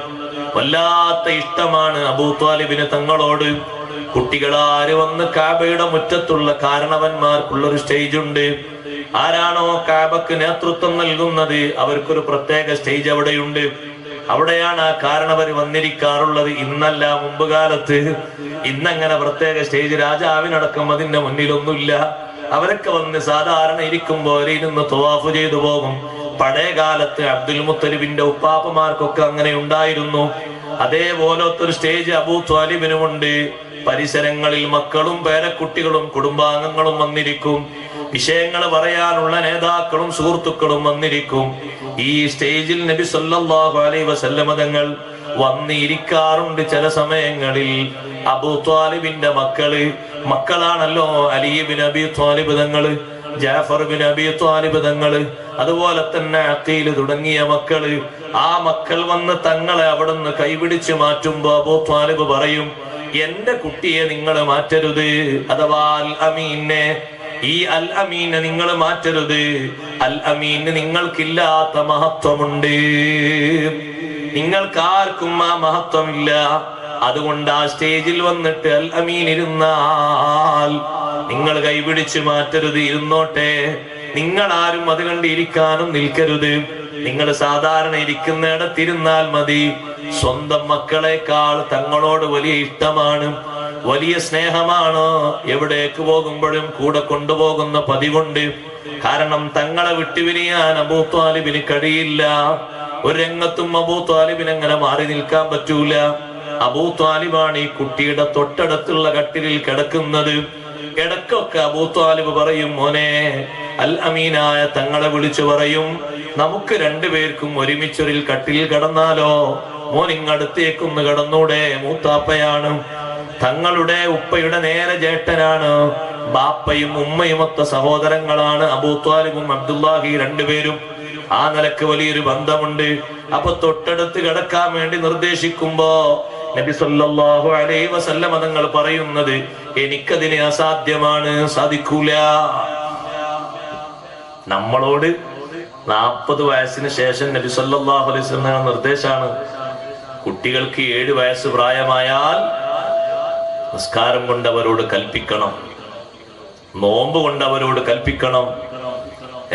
വല്ലാത്ത ഇഷ്ടമാണ് അബൂ ത്വാലിബിന് തങ്ങളോട്. കുട്ടികളാര് വന്ന് കാബയുടെ മുറ്റത്തുള്ള കാരണവന്മാർക്കുള്ളൊരു സ്റ്റേജ് ഉണ്ട്. ആരാണോ കാബക്ക് നേതൃത്വം നൽകുന്നത് അവർക്കൊരു പ്രത്യേക സ്റ്റേജ് അവിടെയുണ്ട്. അവിടെയാണ് ആ കാരണവർ വന്നിരിക്കാറുള്ളത്. ഇന്നല്ല, മുമ്പ് കാലത്ത്. ഇന്നങ്ങനെ പ്രത്യേക സ്റ്റേജ് രാജാവിനടക്കം അതിന്റെ മുന്നിലൊന്നുമില്ല. അവരൊക്കെ വന്ന് സാധാരണ ഇരിക്കും പോലെ ഇരുന്ന് തവാഫ് ചെയ്തു പോകും. പഴയ കാലത്ത് അബ്ദുൽ മുത്തലിബിന്റെ ഉപ്പാപ്പമാർക്കൊക്കെ അങ്ങനെ ഉണ്ടായിരുന്നു. അതേപോലത്തെ ഒരു സ്റ്റേജ് അബൂ ത്വാലിബിനുമുണ്ട്. പരിസരങ്ങളിൽ മക്കളും പേരക്കുട്ടികളും കുടുംബാംഗങ്ങളും വന്നിരിക്കും. വിഷയങ്ങൾ പറയാനുള്ള നേതാക്കളും സുഹൃത്തുക്കളും വന്നിരിക്കും. ഈ സ്റ്റേജിൽ നബി സല്ലല്ലാഹു അലൈഹി വസല്ലമ തങ്ങൾ വന്നിരിക്കാറുണ്ട്. ചില സമയങ്ങളിൽ അബൂ ത്വാലിബിന്റെ മക്കളാണല്ലോ അലി ഇബ്നു അബീ ത്വാലിബ് തങ്ങള്, ജാഫർ ബിൻ അബീ ത്വാലിബ് തങ്ങള്, അതുപോലെ തന്നെ അഖീൽ തുടങ്ങിയ മക്കള്. ആ മക്കൾ വന്ന് തങ്ങളെ അവിടുന്ന് കൈപിടിച്ച് മാറ്റുമ്പോ അബൂ ത്വാലിബ് പറയും, എന്റെ കുട്ടിയെ നിങ്ങൾ മാറ്റരുത്, അഥവാ അൽ അമീനെ, ഈ അൽ അമീനെ നിങ്ങൾ മാറ്റരുത്. അൽ അമീന് നിങ്ങൾക്കില്ലാത്ത മഹത്വമുണ്ട്, നിങ്ങൾക്കാർക്കും ആ മഹത്വമില്ല. അതുകൊണ്ട് ആ സ്റ്റേജിൽ വന്നിട്ട് അൽ അമീൻ ഇരുന്നാൽ നിങ്ങൾ കൈപിടിച്ച് മാറ്റരുത്, ഇരുന്നോട്ടെ. നിങ്ങൾ ആരും അത് കണ്ട് ഇരിക്കാനും നിൽക്കരുത്. നിങ്ങൾ സാധാരണ ഇരിക്കുന്നിടത്തിരുന്നാൽ മതി. സ്വന്തം മക്കളെക്കാൾ തങ്ങളോട് വലിയ ഇഷ്ടമാണ്, വലിയ സ്നേഹമാണ്. എവിടേക്ക് പോകുമ്പോഴും കൂടെ കൊണ്ടുപോകുന്ന പതിവുണ്ട്. കാരണം തങ്ങളെ വിട്ടുപിരിയാൻ അബൂ ത്വാലിബിന് കഴിയില്ല. ഒരു രംഗത്തും അബൂ ത്വാലിബിന് അങ്ങനെ മാറി നിൽക്കാൻ പറ്റൂല. അബൂ ത്വാലിബാണ് ഈ കുട്ടിയുടെ തൊട്ടടുത്തുള്ള കട്ടിലിൽ കിടക്കുന്നത്. ഇടക്കൊക്കെ അബൂ ത്വാലിബ് പറയും, മോനെ, അൽ അമീനായ തങ്ങളെ വിളിച്ചു പറയും, നമുക്ക് രണ്ടുപേർക്കും ഒരുമിച്ചൊരിൽ കട്ടിലിൽ കിടന്നാലോ? മോൻ ഇങ്ങടുത്തേക്കൊന്ന് കിടന്നൂടെ? മൂത്താപ്പയാണ്, തങ്ങളുടെ ഉപ്പയുടെ നേരെ ജേട്ടനാണ്. ബാപ്പയും ഉമ്മയും ഒത്ത സഹോദരങ്ങളാണ് അബൂ ത്വാലിബും അബ്ദുല്ലാഹി രണ്ടുപേരും. ആ നിലക്ക് വലിയൊരു ബന്ധമുണ്ട്. അപ്പൊ തൊട്ടടുത്ത് കിടക്കാൻ വേണ്ടി നിർദ്ദേശിക്കുമ്പോ നബി സല്ലല്ലാഹു അലൈഹി വസല്ലം തങ്ങൾ പറയുന്നത്, എനിക്കതിന് അസാധ്യമാണ്, സാധിക്കൂല. നമ്മളോട് 40 വയസ്സിന് ശേഷം നബി സല്ലല്ലാഹു അലൈഹി വസല്ലം നിർദ്ദേശമാണ്, കുട്ടികൾക്ക് 7 വയസ്സ് പ്രായമായാൽ നിസ്കാരം കൊണ്ട് അവരോട് കൽപ്പിക്കണം, നോമ്പ് കൊണ്ട് അവരോട് കൽപ്പിക്കണം,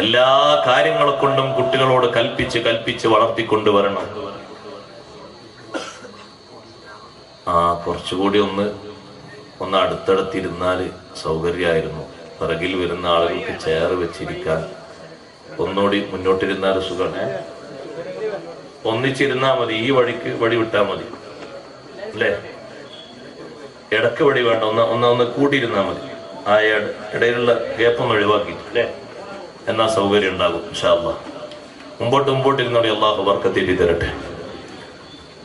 എല്ലാ കാര്യങ്ങളെ കൊണ്ടും കുട്ടികളോട് കൽപ്പിച്ച് വളർത്തിക്കൊണ്ടുവരണം. കുറച്ചുകൂടി ഒന്ന് അടുത്തടുത്തിരുന്നാല് സൗകര്യമായിരുന്നു. പിറകിൽ വരുന്ന ആളുകൾക്ക് ചെയർ വെച്ചിരിക്കാൻ ഒന്നുകൂടി മുന്നോട്ടിരുന്നാൽ സുഖമാണ്. ഒന്നിച്ചിരുന്നാ മതി, ഈ വഴി വിട്ടാ മതി അല്ലേ? ഇടക്ക് വഴി വേണ്ട, ഒന്ന് കൂട്ടിയിരുന്നാ മതി. ആ ഇടയിലുള്ള ഗ്യാപ്പൊന്ന് ഒഴിവാക്കി അല്ലേ, എന്നാ സൗകര്യം ഉണ്ടാകും ഇൻഷാ അല്ലാഹ്. മുമ്പോട്ടിരുന്നോടെ അള്ളാഹു ബർക്കത്ത് തരട്ടെ.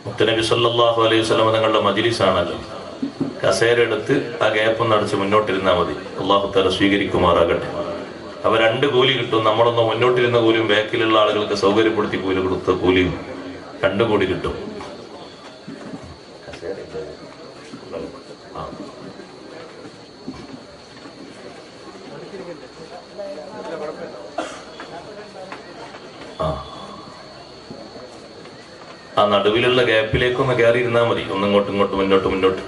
മുത്തനബി സല്ലല്ലാഹു അലൈഹി വസല്ലം തങ്ങളുടെ മജ്ലിസാണല്ലോ. കസേര എടുത്ത് ആ ഗ്യാപ്പൊന്ന് അടച്ച് മുന്നോട്ടിരുന്നാൽ മതി. അള്ളാഹു തആല സ്വീകരിക്കുമാറാകട്ടെ. അവ 2 കൂലി കിട്ടും. നമ്മളൊന്ന് മുന്നോട്ടിരുന്ന കൂലിയും ബാക്കിലുള്ള ആളുകൾക്ക് സൗകര്യപ്പെടുത്തി കൂലി കൊടുത്ത കൂലിയും 2 കൂടി കിട്ടും. ആ നടുവിലുള്ള ഗ്യാപ്പിലേക്കൊന്ന് കയറി ഇരുന്നാൽ മതി. ഒന്നിങ്ങോട്ടും ഇങ്ങോട്ട് മുന്നോട്ട്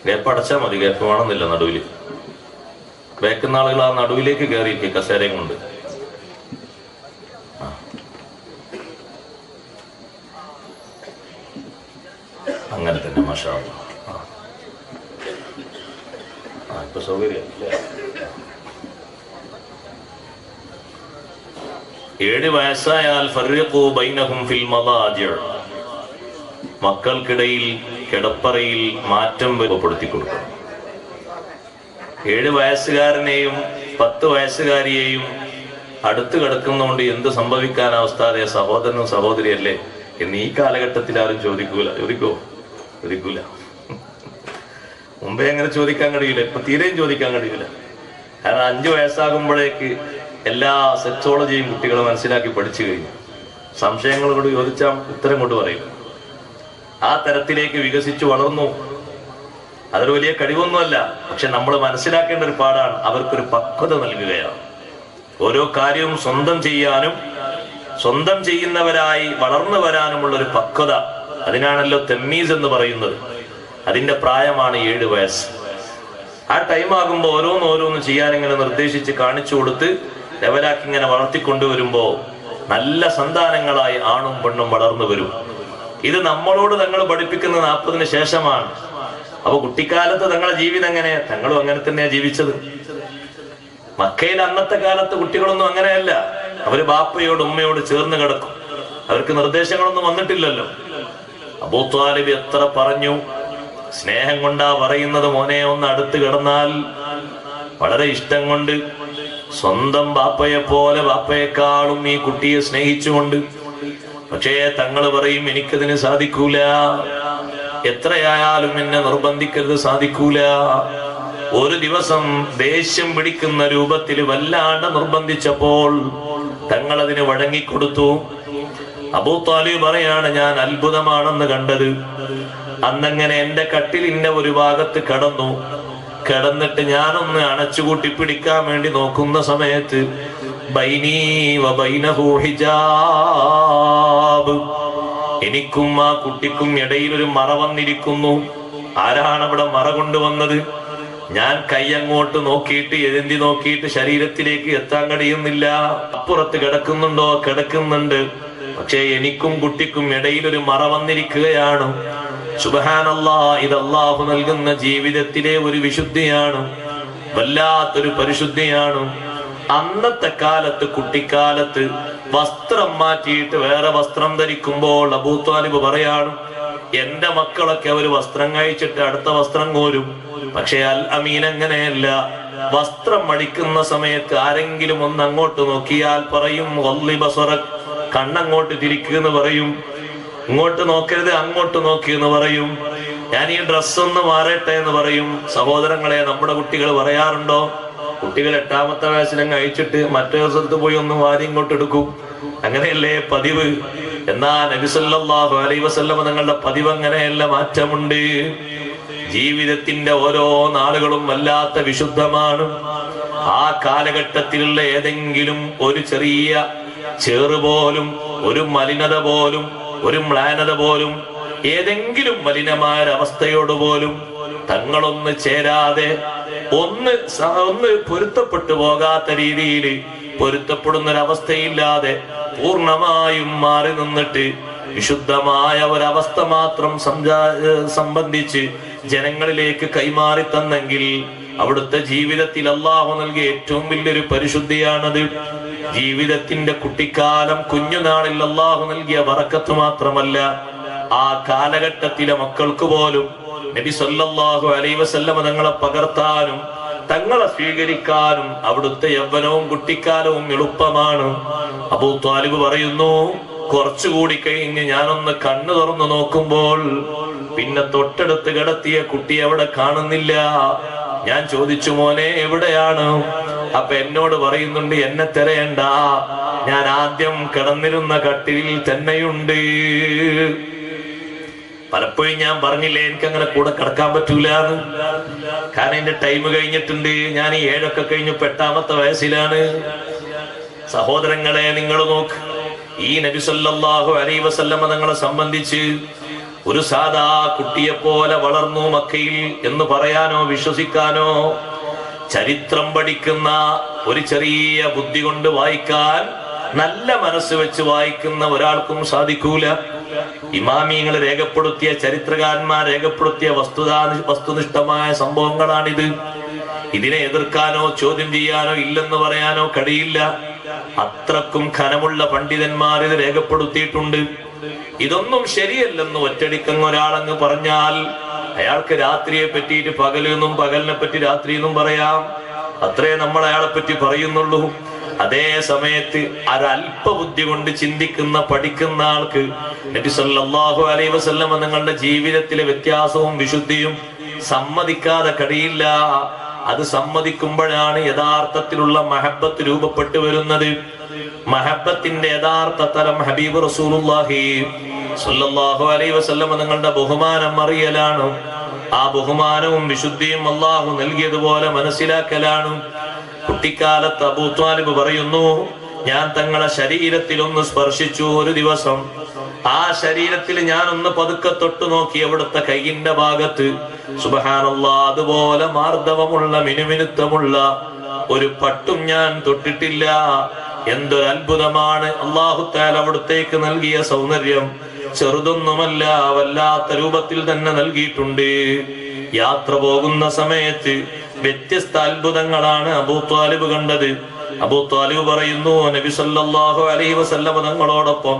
ഗ്യാപ്പ് അടച്ചാൽ മതി. ഗ്യാപ്പ് വേണമെന്നില്ല നടുവിൽ. വേക്കുന്ന ആളുകൾ ആ നടുവിലേക്ക് കയറിയിരിക്കുക കസേരയും കൊണ്ട്. അങ്ങനെ തന്നെ മാഷാ അല്ലാഹ്. ഇപ്പൊ സൗകര്യം 7 വയസ്സായാൽ ഫർഖൂ ബൈനഹും ഫിൽ മദാജിഅ്, മക്കൾക്കിടയിൽ കിടപ്പറയിൽ മാറ്റം രൂപപ്പെടുത്തി കൊടുക്കണം. 7 വയസ്സുകാരനെയും 10 വയസ്സുകാരിയെയും അടുത്ത് കിടക്കുന്നതുകൊണ്ട് എന്ത് സംഭവിക്കാൻ അവസ്ഥ? അതേ സഹോദരനും സഹോദരിയല്ലേ എന്ന് ഈ കാലഘട്ടത്തിൽ ആരും ചോദിക്കൂല. മുമ്പേ അങ്ങനെ ചോദിക്കാൻ കഴിയില്ല, ഇപ്പൊ തീരെയും ചോദിക്കാൻ കഴിയില്ല. കാരണം 5 വയസ്സാകുമ്പോഴേക്ക് എല്ലാ സെക്സോളജിയും കുട്ടികൾ മനസ്സിലാക്കി പഠിച്ചു കഴിഞ്ഞു. സംശയങ്ങൾ കൊണ്ട് ചോദിച്ചാൽ ഉത്തരം കൊണ്ട് പറയും. ആ തരത്തിലേക്ക് വികസിച്ചു വളർന്നു. അതൊരു വലിയ കഴിവൊന്നുമല്ല, പക്ഷെ നമ്മൾ മനസ്സിലാക്കേണ്ട ഒരു പാടാണ്. അവർക്കൊരു പക്വത നൽകുകയാണ്. ഓരോ കാര്യവും സ്വന്തം ചെയ്യാനും സ്വന്തം ചെയ്യുന്നവരായി വളർന്നു വരാനുമുള്ള ഒരു പക്വത. അതിനാണല്ലോ തമ്മീസ് എന്ന് പറയുന്നത്. അതിന്റെ പ്രായമാണ് 7 വയസ്സ്. ആ ടൈം ആകുമ്പോൾ ഓരോന്ന് ചെയ്യാനിങ്ങനെ നിർദ്ദേശിച്ച് കാണിച്ചു കൊടുത്ത് ലെവലാക്കി ഇങ്ങനെ വളർത്തിക്കൊണ്ടുവരുമ്പോ നല്ല സന്താനങ്ങളായി ആണും പെണ്ണും വളർന്നു വരും. ഇത് നമ്മളോട് തങ്ങൾ പഠിപ്പിക്കുന്ന 40-ന് ശേഷമാണ്. അപ്പൊ കുട്ടിക്കാലത്ത് തങ്ങളുടെ ജീവിതം എങ്ങനെ? തങ്ങളും അങ്ങനെ തന്നെയാ ജീവിച്ചത്. മക്കയിൽ അന്നത്തെ കാലത്ത് കുട്ടികളൊന്നും അങ്ങനെയല്ല. അവര് ബാപ്പയോട് ഉമ്മയോട് ചേർന്ന് കിടക്കും. അവർക്ക് നിർദ്ദേശങ്ങളൊന്നും വന്നിട്ടില്ലല്ലോ. അബൂ ത്വാലിബ് എത്ര പറഞ്ഞു, സ്നേഹം കൊണ്ടാ പറയുന്നത്. മോനെ ഒന്ന് അടുത്ത് കിടന്നാൽ വളരെ ഇഷ്ടം കൊണ്ട്, സ്വന്തം ബാപ്പയെ പോലെ ബാപ്പയെക്കാളും ഈ കുട്ടിയെ സ്നേഹിച്ചുകൊണ്ട്. പക്ഷേ തങ്ങൾ പറയും എനിക്കതിന് സാധിക്കൂല, എത്രയായാലും എന്നെ നിർബന്ധിക്കരുത്, സാധിക്കൂല. ഒരു ദിവസം ദേഷ്യം പിടിക്കുന്ന രൂപത്തിൽ വല്ലാണ്ട് നിർബന്ധിച്ചപ്പോൾ തങ്ങൾ അതിന് വഴങ്ങിക്കൊടുത്തു. അബൂ ത്വാലിബ് പറയാണ്, ഞാൻ അത്ഭുതമാണെന്ന് കണ്ടത്. അന്നങ്ങനെ എന്റെ കട്ടിലിന്റെ ഒരു ഭാഗത്ത് കിടന്നിട്ട് ഞാനൊന്ന് അണച്ചുകൂട്ടി പിടിക്കാൻ വേണ്ടി നോക്കുന്ന സമയത്ത് ബൈനീ വ ബൈനഹു ഹിജാബ്, എനിക്കും ആ കുട്ടിക്കും ഇടയിൽ ഒരു മറ വന്നിരിക്കുന്നു. ആരാണ് അവിടെ മറ കൊണ്ടുവന്നത്? ഞാൻ കൈ അങ്ങോട്ട് നോക്കിയിട്ട് എഴുതി നോക്കിയിട്ട് ശരീരത്തിലേക്ക് എത്താൻ കഴിയുന്നില്ല. അപ്പുറത്ത് കിടക്കുന്നുണ്ടോ? കിടക്കുന്നുണ്ട്. പക്ഷേ എനിക്കും കുട്ടിക്കും ഇടയിൽ ഒരു മറ വന്നിരിക്കുകയാണ്. സുബ്ഹാനല്ലാഹ്, ഇത് അല്ലാഹു നൽകുന്ന ജീവിതത്തിലെ ഒരു വിശുദ്ധിയാണ്, വല്ലാത്തൊരു പരിശുദ്ധിയാണ്. അന്നത്തെ കാലത്ത്, കുട്ടിക്കാലത്ത് വസ്ത്രം മാറ്റിയിട്ട് വേറെ വസ്ത്രം ധരിക്കുമ്പോൾ അബൂ ത്വാലിബ് പറയാണ്, എന്റെ മക്കളൊക്കെ ഒരു വസ്ത്രം കഴിച്ചിട്ട് അടുത്ത വസ്ത്രം കോരും. പക്ഷെ അൽ അമീൻ അങ്ങനെയല്ല. വസ്ത്രം അടിക്കുന്ന സമയത്ത് ആരെങ്കിലും ഒന്ന് അങ്ങോട്ട് നോക്കിയാൽ പറയും വല്ലി ബസറക്, കണ്ണങ്ങോട്ട് തിരിക്കുന്ന് പറയും. ഇങ്ങോട്ട് നോക്കരുത്, അങ്ങോട്ട് നോക്കിയെന്ന് പറയും. ഞാൻ ഈ ഡ്രസ്സ് ഒന്ന് മാറട്ടെ എന്ന് പറയും. സഹോദരങ്ങളെ, നമ്മുടെ കുട്ടികൾ പറയാറുണ്ടോ? കുട്ടികൾ 8ാമത്തെ വയസ്സിലങ്ങ് അയച്ചിട്ട് മറ്റേ സ്ഥലത്ത് പോയി ഒന്ന് വാരി ഇങ്ങോട്ട് എടുക്കും. അങ്ങനെയല്ലേ പതിവ്? എന്നാ നബി സല്ലല്ലാഹു അലൈഹി വസല്ലം തങ്ങളുടെ പതിവ് അങ്ങനെയല്ല, മാറ്റമുണ്ട്. ജീവിതത്തിന്റെ ഓരോ നാളുകളും വല്ലാത്ത വിശുദ്ധമാണ്. ആ കാലഘട്ടത്തിലുള്ള ഏതെങ്കിലും ഒരു ചെറിയ ചേറ് പോലും, ഒരു മലിനത പോലും, ഒരു മ്ലാനത പോലും, ഏതെങ്കിലും മലിനമായ അവസ്ഥയോട് പോലും തങ്ങളൊന്ന് ചേരാതെ, ഒന്ന് പൊരുത്തപ്പെട്ടു പോകാത്ത രീതിയിൽ പൊരുത്തപ്പെടുന്നൊരവസ്ഥയില്ലാതെ പൂർണ്ണമായും മാറി നിന്നിട്ട് വിശുദ്ധമായ ഒരവസ്ഥ മാത്രം സംബന്ധിച്ച് ജനങ്ങളിലേക്ക് കൈമാറി തന്നെങ്കിൽ അവിടുത്തെ ജീവിതത്തിൽ അല്ലാഹു നൽകിയ ഏറ്റവും വലിയൊരു പരിശുദ്ധിയാണത്. ജീവിതത്തിന്റെ കുട്ടിക്കാലം, കുഞ്ഞുനാളിൽ അല്ലാഹു നൽകിയ ബറക്കത്ത് മാത്രമല്ല, ആ കാലഘട്ടത്തിലെ മക്കൾക്ക് പോലും നബി സല്ലല്ലാഹു അലൈഹി വസല്ലം തങ്ങളെ പകർത്താനും തങ്ങളെ സ്വീകരിക്കാനും അവിടുത്തെ യൗവനവും കുട്ടിക്കാലവും എളുപ്പമാണ്. അബൂ ത്വാലിബ് പറയുന്നു, കുറച്ചുകൂടി കഴിഞ്ഞ് ഞാനൊന്ന് കണ്ണു തുറന്നു നോക്കുമ്പോൾ പിന്നെ തൊട്ടടുത്ത് കിടത്തിയ കുട്ടി അവിടെ കാണുന്നില്ല. ഞാൻ ചോദിച്ചു, മോനെ എവിടെയാണ്? അപ്പൊ എന്നോട് പറയുന്നുണ്ട്, എന്നെ തിരയണ്ട, ഞാൻ ആദ്യം കിടന്നിരുന്ന കട്ടിലിൽ തന്നെയുണ്ട്. പലപ്പോഴും ഞാൻ പറഞ്ഞില്ലേ, എനിക്ക് അങ്ങനെ കൂടെ കിടക്കാൻ പറ്റൂല എന്ന്. കാരണം എന്റെ ടൈം കഴിഞ്ഞിട്ടുണ്ട്. ഞാൻ ഈ 7 ഒക്കെ കഴിഞ്ഞപ്പോ 8ാമത്തെ വയസ്സിലാണ്. സഹോദരങ്ങളെ, നിങ്ങൾ നോക്ക്, ഈ നബി സല്ലല്ലാഹു അലൈഹി വസല്ലം തങ്ങളെ സംബന്ധിച്ച് ഒരു സാധാ കുട്ടിയെ പോലെ വളർന്നു മക്കയിൽ എന്ന് പറയാനോ വിശ്വസിക്കാനോ ചരിത്രം പഠിക്കുന്ന ഒരു ചെറിയ ബുദ്ധി കൊണ്ട് വായിക്കാൻ, നല്ല മനസ്സ് വെച്ച് വായിക്കുന്ന ഒരാൾക്കും സാധിക്കൂല. ഇമാമിങ്ങൾ രേഖപ്പെടുത്തിയ, ചരിത്രകാരന്മാർ രേഖപ്പെടുത്തിയ വസ്തുനിഷ്ഠമായ സംഭവങ്ങളാണിത്. ഇതിനെ എതിർക്കാനോ ചോദ്യം ചെയ്യാനോ ഇല്ലെന്ന് പറയാനോ കഴിയില്ല. അത്രക്കും ഖനമുള്ള പണ്ഡിതന്മാർ ഇത് രേഖപ്പെടുത്തിയിട്ടുണ്ട്. ഇതൊന്നും ശരിയല്ലെന്ന് ഒറ്റടിക്കങ്ങ് ഒരാളങ്ങ് പറഞ്ഞാൽ അയാൾക്ക് രാത്രിയെ പറ്റിയിട്ട് പകലെന്നും പകലിനെ പറ്റി രാത്രി എന്നും പറയാം. അത്രേ നമ്മൾ അയാളെ പറ്റി പറയുന്നുള്ളൂ. അതേ സമയത്ത് ഒരല്പബുദ്ധി കൊണ്ട് ചിന്തിക്കുന്ന, പഠിക്കുന്ന ആൾക്ക് നബി സല്ലല്ലാഹു അലൈഹി വസല്ലം നിങ്ങളുടെ ജീവിതത്തിലെ വ്യത്യാസവും വിശുദ്ധിയും സമ്മതിക്കാതെ കഴിയില്ല. അത് സമ്മതിക്കുമ്പോഴാണ് യഥാർത്ഥത്തിലുള്ള മഹബത്ത് രൂപപ്പെട്ടു വരുന്നത്. മഹബത്തിന്റെ യഥാർത്ഥ തലം ഹബീബ് റസൂലുള്ളാഹി സ്വല്ലല്ലാഹു അലൈഹി വസല്ലം നിങ്ങളുടെ ബഹുമാനം അറിയലാണ്. ആ ബഹുമാനവും വിശുദ്ധിയും അള്ളാഹു നൽകിയതുപോലെ മനസ്സിലാക്കലാണ്. കുട്ടിക്കാലത്ത് അബൂ ത്വാലിബ് പറയുന്നു, ഞാൻ തങ്ങളെ ശരീരത്തിൽ ഒന്ന് സ്പർശിച്ചു ഒരു ദിവസം. ആ ശരീരത്തിൽ ഞാൻ ഒന്ന് പതുക്കെ തൊട്ടു നോക്കി. അവിടുത്തെ കൈയിന്റെ ഭാഗത്ത് സുബ്ഹാനല്ലാഹ് അതുപോലെ മാർദ്ദവമുള്ള മിനുമിനുത്തമുള്ള ഒരു പട്ടും ഞാൻ തൊട്ടിട്ടില്ല. എന്തൊരു അത്ഭുതമാണ്! അല്ലാഹു തആല അവിടുത്തേക്ക് നൽകിയ സൗന്ദര്യം ചെറുതൊന്നുമല്ല, വല്ലാത്ത രൂപത്തിൽ തന്നെ നൽകിയിട്ടുണ്ട്. യാത്ര പോകുന്ന സമയത്ത് വ്യത്യസ്ത അത്ഭുതങ്ങളാണ് അബൂ ത്വാലിബ് കണ്ടത്. അബൂ ത്വാലിബ് പറയുന്നു, നബി സല്ലല്ലാഹു അലൈഹി വസല്ലം തങ്ങളോടൊപ്പം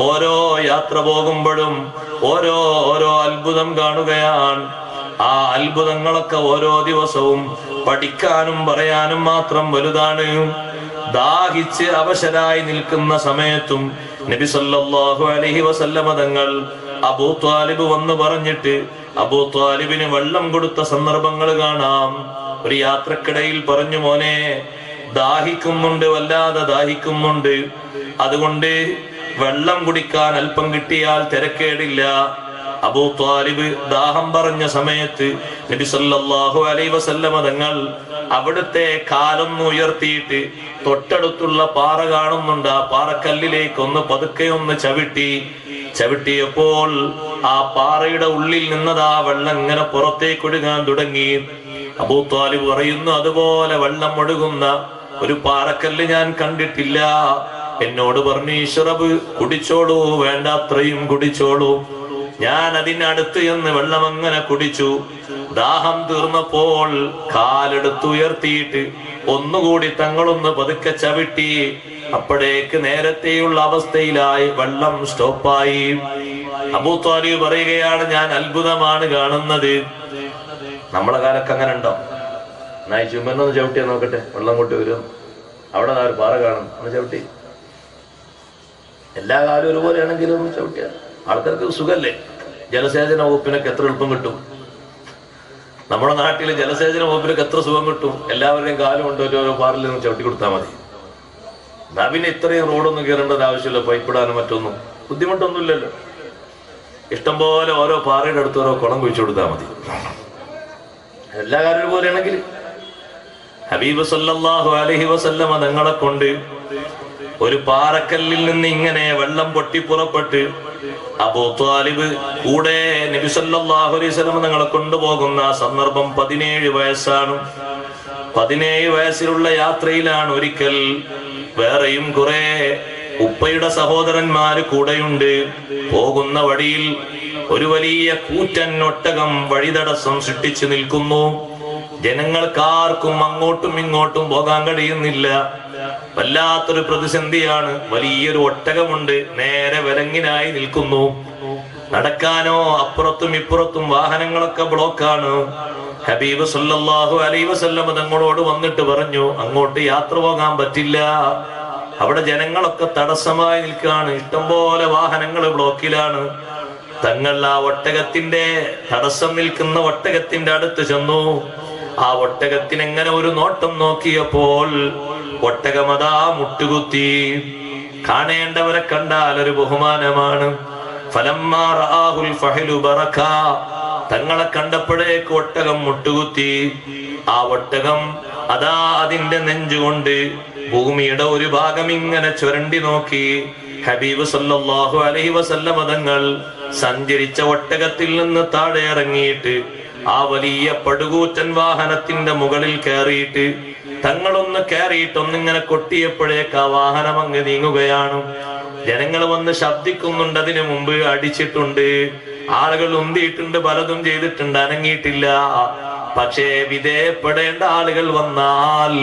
ഓരോ യാത്ര പോകുമ്പോഴും ഓരോ അത്ഭുതം കാണുകയാണ്. ആ അത്ഭുതങ്ങളൊക്കെ ഓരോ ദിവസവും പഠിക്കാനും പറയാനും മാത്രം വലുതാണ്. ദാഹിച്ച് അവശരായി നിൽക്കുന്ന സമയത്തും നബി സല്ലല്ലാഹു അലൈഹി വസല്ലം തങ്ങൾ അബൂ ത്വാലിബ് വന്ന് പറഞ്ഞിട്ട് അബൂ ത്വാലിബിന് വെള്ളം കൊടുത്ത സന്ദർഭങ്ങൾ കാണാം. ഒരു യാത്രക്കിടയിൽ പറഞ്ഞു, മോനെ ദാഹിക്കുന്നുണ്ട്, വല്ലാതെ ദാഹിക്കുന്നുണ്ട്, അതുകൊണ്ട് വെള്ളം കുടിക്കാൻ അല്പം കിട്ടിയാൽ തിരക്കേടില്ല. അബൂ ത്വാലിബ് ദാഹം പറഞ്ഞ സമയത്ത് നബി സല്ലല്ലാഹു അലൈഹി വസല്ലം തങ്ങൾ അവിടുത്തെ കാലൊന്ന് ഉയർത്തിയിട്ട് തൊട്ടടുത്തുള്ള പാറ കാണുന്നുണ്ട്, ആ പാറക്കല്ലിലേക്ക് ഒന്ന് പതുക്കെ ഒന്ന് ചവിട്ടിയപ്പോൾ ആ പാറയുടെ ഉള്ളിൽ നിന്നതാ വെള്ളം ഇങ്ങനെ പുറത്തേക്ക് ഒഴുകാൻ തുടങ്ങി. അബൂ ത്വാലിബ് പറയുന്നു, അതുപോലെ വെള്ളം ഒഴുകുന്ന ഒരു പാറക്കല്ല് ഞാൻ കണ്ടിട്ടില്ല. എന്നോട് പറഞ്ഞു, ഇശ്റബ്, കുടിച്ചോളൂ, വേണ്ട അത്രയും കുടിച്ചോളൂ. ഞാൻ അതിനടുത്ത് എന്ന് വെള്ളം അങ്ങനെ കുടിച്ചു. ദാഹം തീർന്നപ്പോൾ കാലെടുത്തുയർത്തിയിട്ട് ഒന്നുകൂടി തങ്ങളൊന്ന് പതുക്കെ ചവിട്ടി. അപ്പോഴേക്ക് നേരത്തെയുള്ള അവസ്ഥയിലായി വെള്ളം സ്റ്റോപ്പായി. അബൂ ത്വാലിബ് പറയുകയാണ്, ഞാൻ അത്ഭുതമാണ് കാണുന്നത്. നമ്മളെ കാലൊക്കെ അങ്ങനെ ഉണ്ടോ? എന്നാ ഈ ചുമന്നൊന്ന് ചവിട്ടിയാ നോക്കട്ടെ, വെള്ളം കൊട്ടി വരും. അവിടെ ഒരു പാറ കാണും, ഒന്ന് ചവിട്ടി. എല്ലാ കാലവും ഒരുപോലെയാണെങ്കിലും ചവിട്ടിയ ആൾക്കാർക്ക് സുഖല്ലേ? ജലസേചന വകുപ്പിനൊക്കെ എത്ര എളുപ്പം കിട്ടും? നമ്മുടെ നാട്ടില് ജലസേചന വകുപ്പിനൊക്കെ എത്ര സുഖം കിട്ടും? എല്ലാവരുടെയും കാലം കൊണ്ട് ഓരോ പാറിൽ നിന്ന് ചവിട്ടി കൊടുത്താൽ മതി. എന്നാ പിന്നെ ഇത്രയും റോഡൊന്നും കയറേണ്ടത് ആവശ്യമില്ല, പൈപ്പിടാനും മറ്റൊന്നും ബുദ്ധിമുട്ടൊന്നുമില്ലല്ലോ. ഇഷ്ടംപോലെ ഓരോ പാറയുടെ അടുത്ത് ഓരോ കുളം കുഴിച്ചു കൊടുത്താൽ മതി. എല്ലാ കാര്യം ഒരുപോലെയാണെങ്കിൽ ഹബീബ് സല്ലല്ലാഹു അലൈഹി വസല്ലം തങ്ങളെ കൊണ്ട് ഒരു പാറക്കല്ലിൽ നിന്ന് ഇങ്ങനെ വെള്ളം പൊട്ടി പുറപ്പെട്ട് അബൂ ത്വാലിബ് കൂടെ നബി സല്ലല്ലാഹു അലൈഹി വസല്ലം തങ്ങളെ കൊണ്ടുപോകുന്ന സന്ദർഭം 17 വയസ്സാണ്. 17 വയസ്സിലുള്ള യാത്രയിലാണ്. ഒരിക്കൽ വേറെയും കുറെ ഉപ്പയുടെ സഹോദരന്മാര് കൂടെയുണ്ട്. പോകുന്ന വഴിയിൽ ഒരു വലിയ കൂറ്റൻ ഒട്ടകം വഴിതടസ്സം സൃഷ്ടിച്ചു നിൽക്കുന്നു. ജനങ്ങൾക്കാർക്കും അങ്ങോട്ടും ഇങ്ങോട്ടും പോകാൻ കഴിയുന്നില്ല. വല്ലാത്തൊരു പ്രതിസന്ധിയാണ്. വലിയൊരു ഒട്ടകമുണ്ട്, നേരെ വിലങ്ങിനായി നിൽക്കുന്നു. നടക്കാനോ അപ്പുറത്തും ഇപ്പുറത്തും വാഹനങ്ങളൊക്കെ ബ്ലോക്കാണ്. ഹബീബ് സല്ലല്ലാഹു അലൈഹി വസല്ലം തങ്ങളോട് വന്നിട്ട് പറഞ്ഞു, അങ്ങോട്ട് യാത്ര പോകാൻ പറ്റില്ല, അവിടെ ജനങ്ങളൊക്കെ തടസ്സമായി നിൽക്കുകയാണ്, ഇഷ്ടംപോലെ വാഹനങ്ങൾ ബ്ലോക്കിലാണ്. തങ്ങൾ ആ ഒട്ടകത്തിന്റെ തടസ്സം നിൽക്കുന്ന ഒട്ടകത്തിന്റെ അടുത്ത് ചെന്നു. ആ ഒട്ടകത്തിനെങ്ങനെ ഒരു നോട്ടം നോക്കിയപ്പോൾ ഒട്ടകമതാ മുട്ടുകുത്തി. കാണേണ്ടവരെ കണ്ടാൽ ഒരു ബഹുമാനമാണ്. ഫലമ്മാ റആഹുൽ ഫഹ്ലു ബറക, തങ്ങളെ കണ്ടപ്പോഴേക്ക് ഒട്ടകം മുട്ടുകുത്തി. ആ ഒട്ടകം അതാ അതിന്റെ നെഞ്ചുകൊണ്ട് ഭൂമിയുടെ ഒരു ഭാഗം ഇങ്ങനെ ചുരണ്ടി നോക്കി. ഹബീബ് സല്ലല്ലാഹു അലൈഹി വസല്ലം തങ്ങൾ സഞ്ചരിച്ച ഒട്ടകത്തിൽ നിന്ന് താഴെ ഇറങ്ങിയിട്ട് ആ വലിയ പടുകൂറ്റൻ വാഹനത്തിന്റെ മുകളിൽ കയറിയിട്ട് തങ്ങളൊന്ന് കയറിയിട്ട് ഒന്നിങ്ങനെ കൊട്ടിയപ്പോഴേക്ക് ആ വാഹനം അങ്ങ് നീങ്ങുകയാണ്. ജനങ്ങൾ വന്ന് ശബ്ദിക്കുന്നുണ്ട്. അതിനു മുമ്പ് അടിച്ചിട്ടുണ്ട്, ആളുകൾ ഉന്തിയിട്ടുണ്ട്, പലതും ചെയ്തിട്ടുണ്ട്, അനങ്ങിയിട്ടില്ല. പക്ഷേ വിധേയപ്പെടേണ്ട ആളുകൾ വന്നാൽ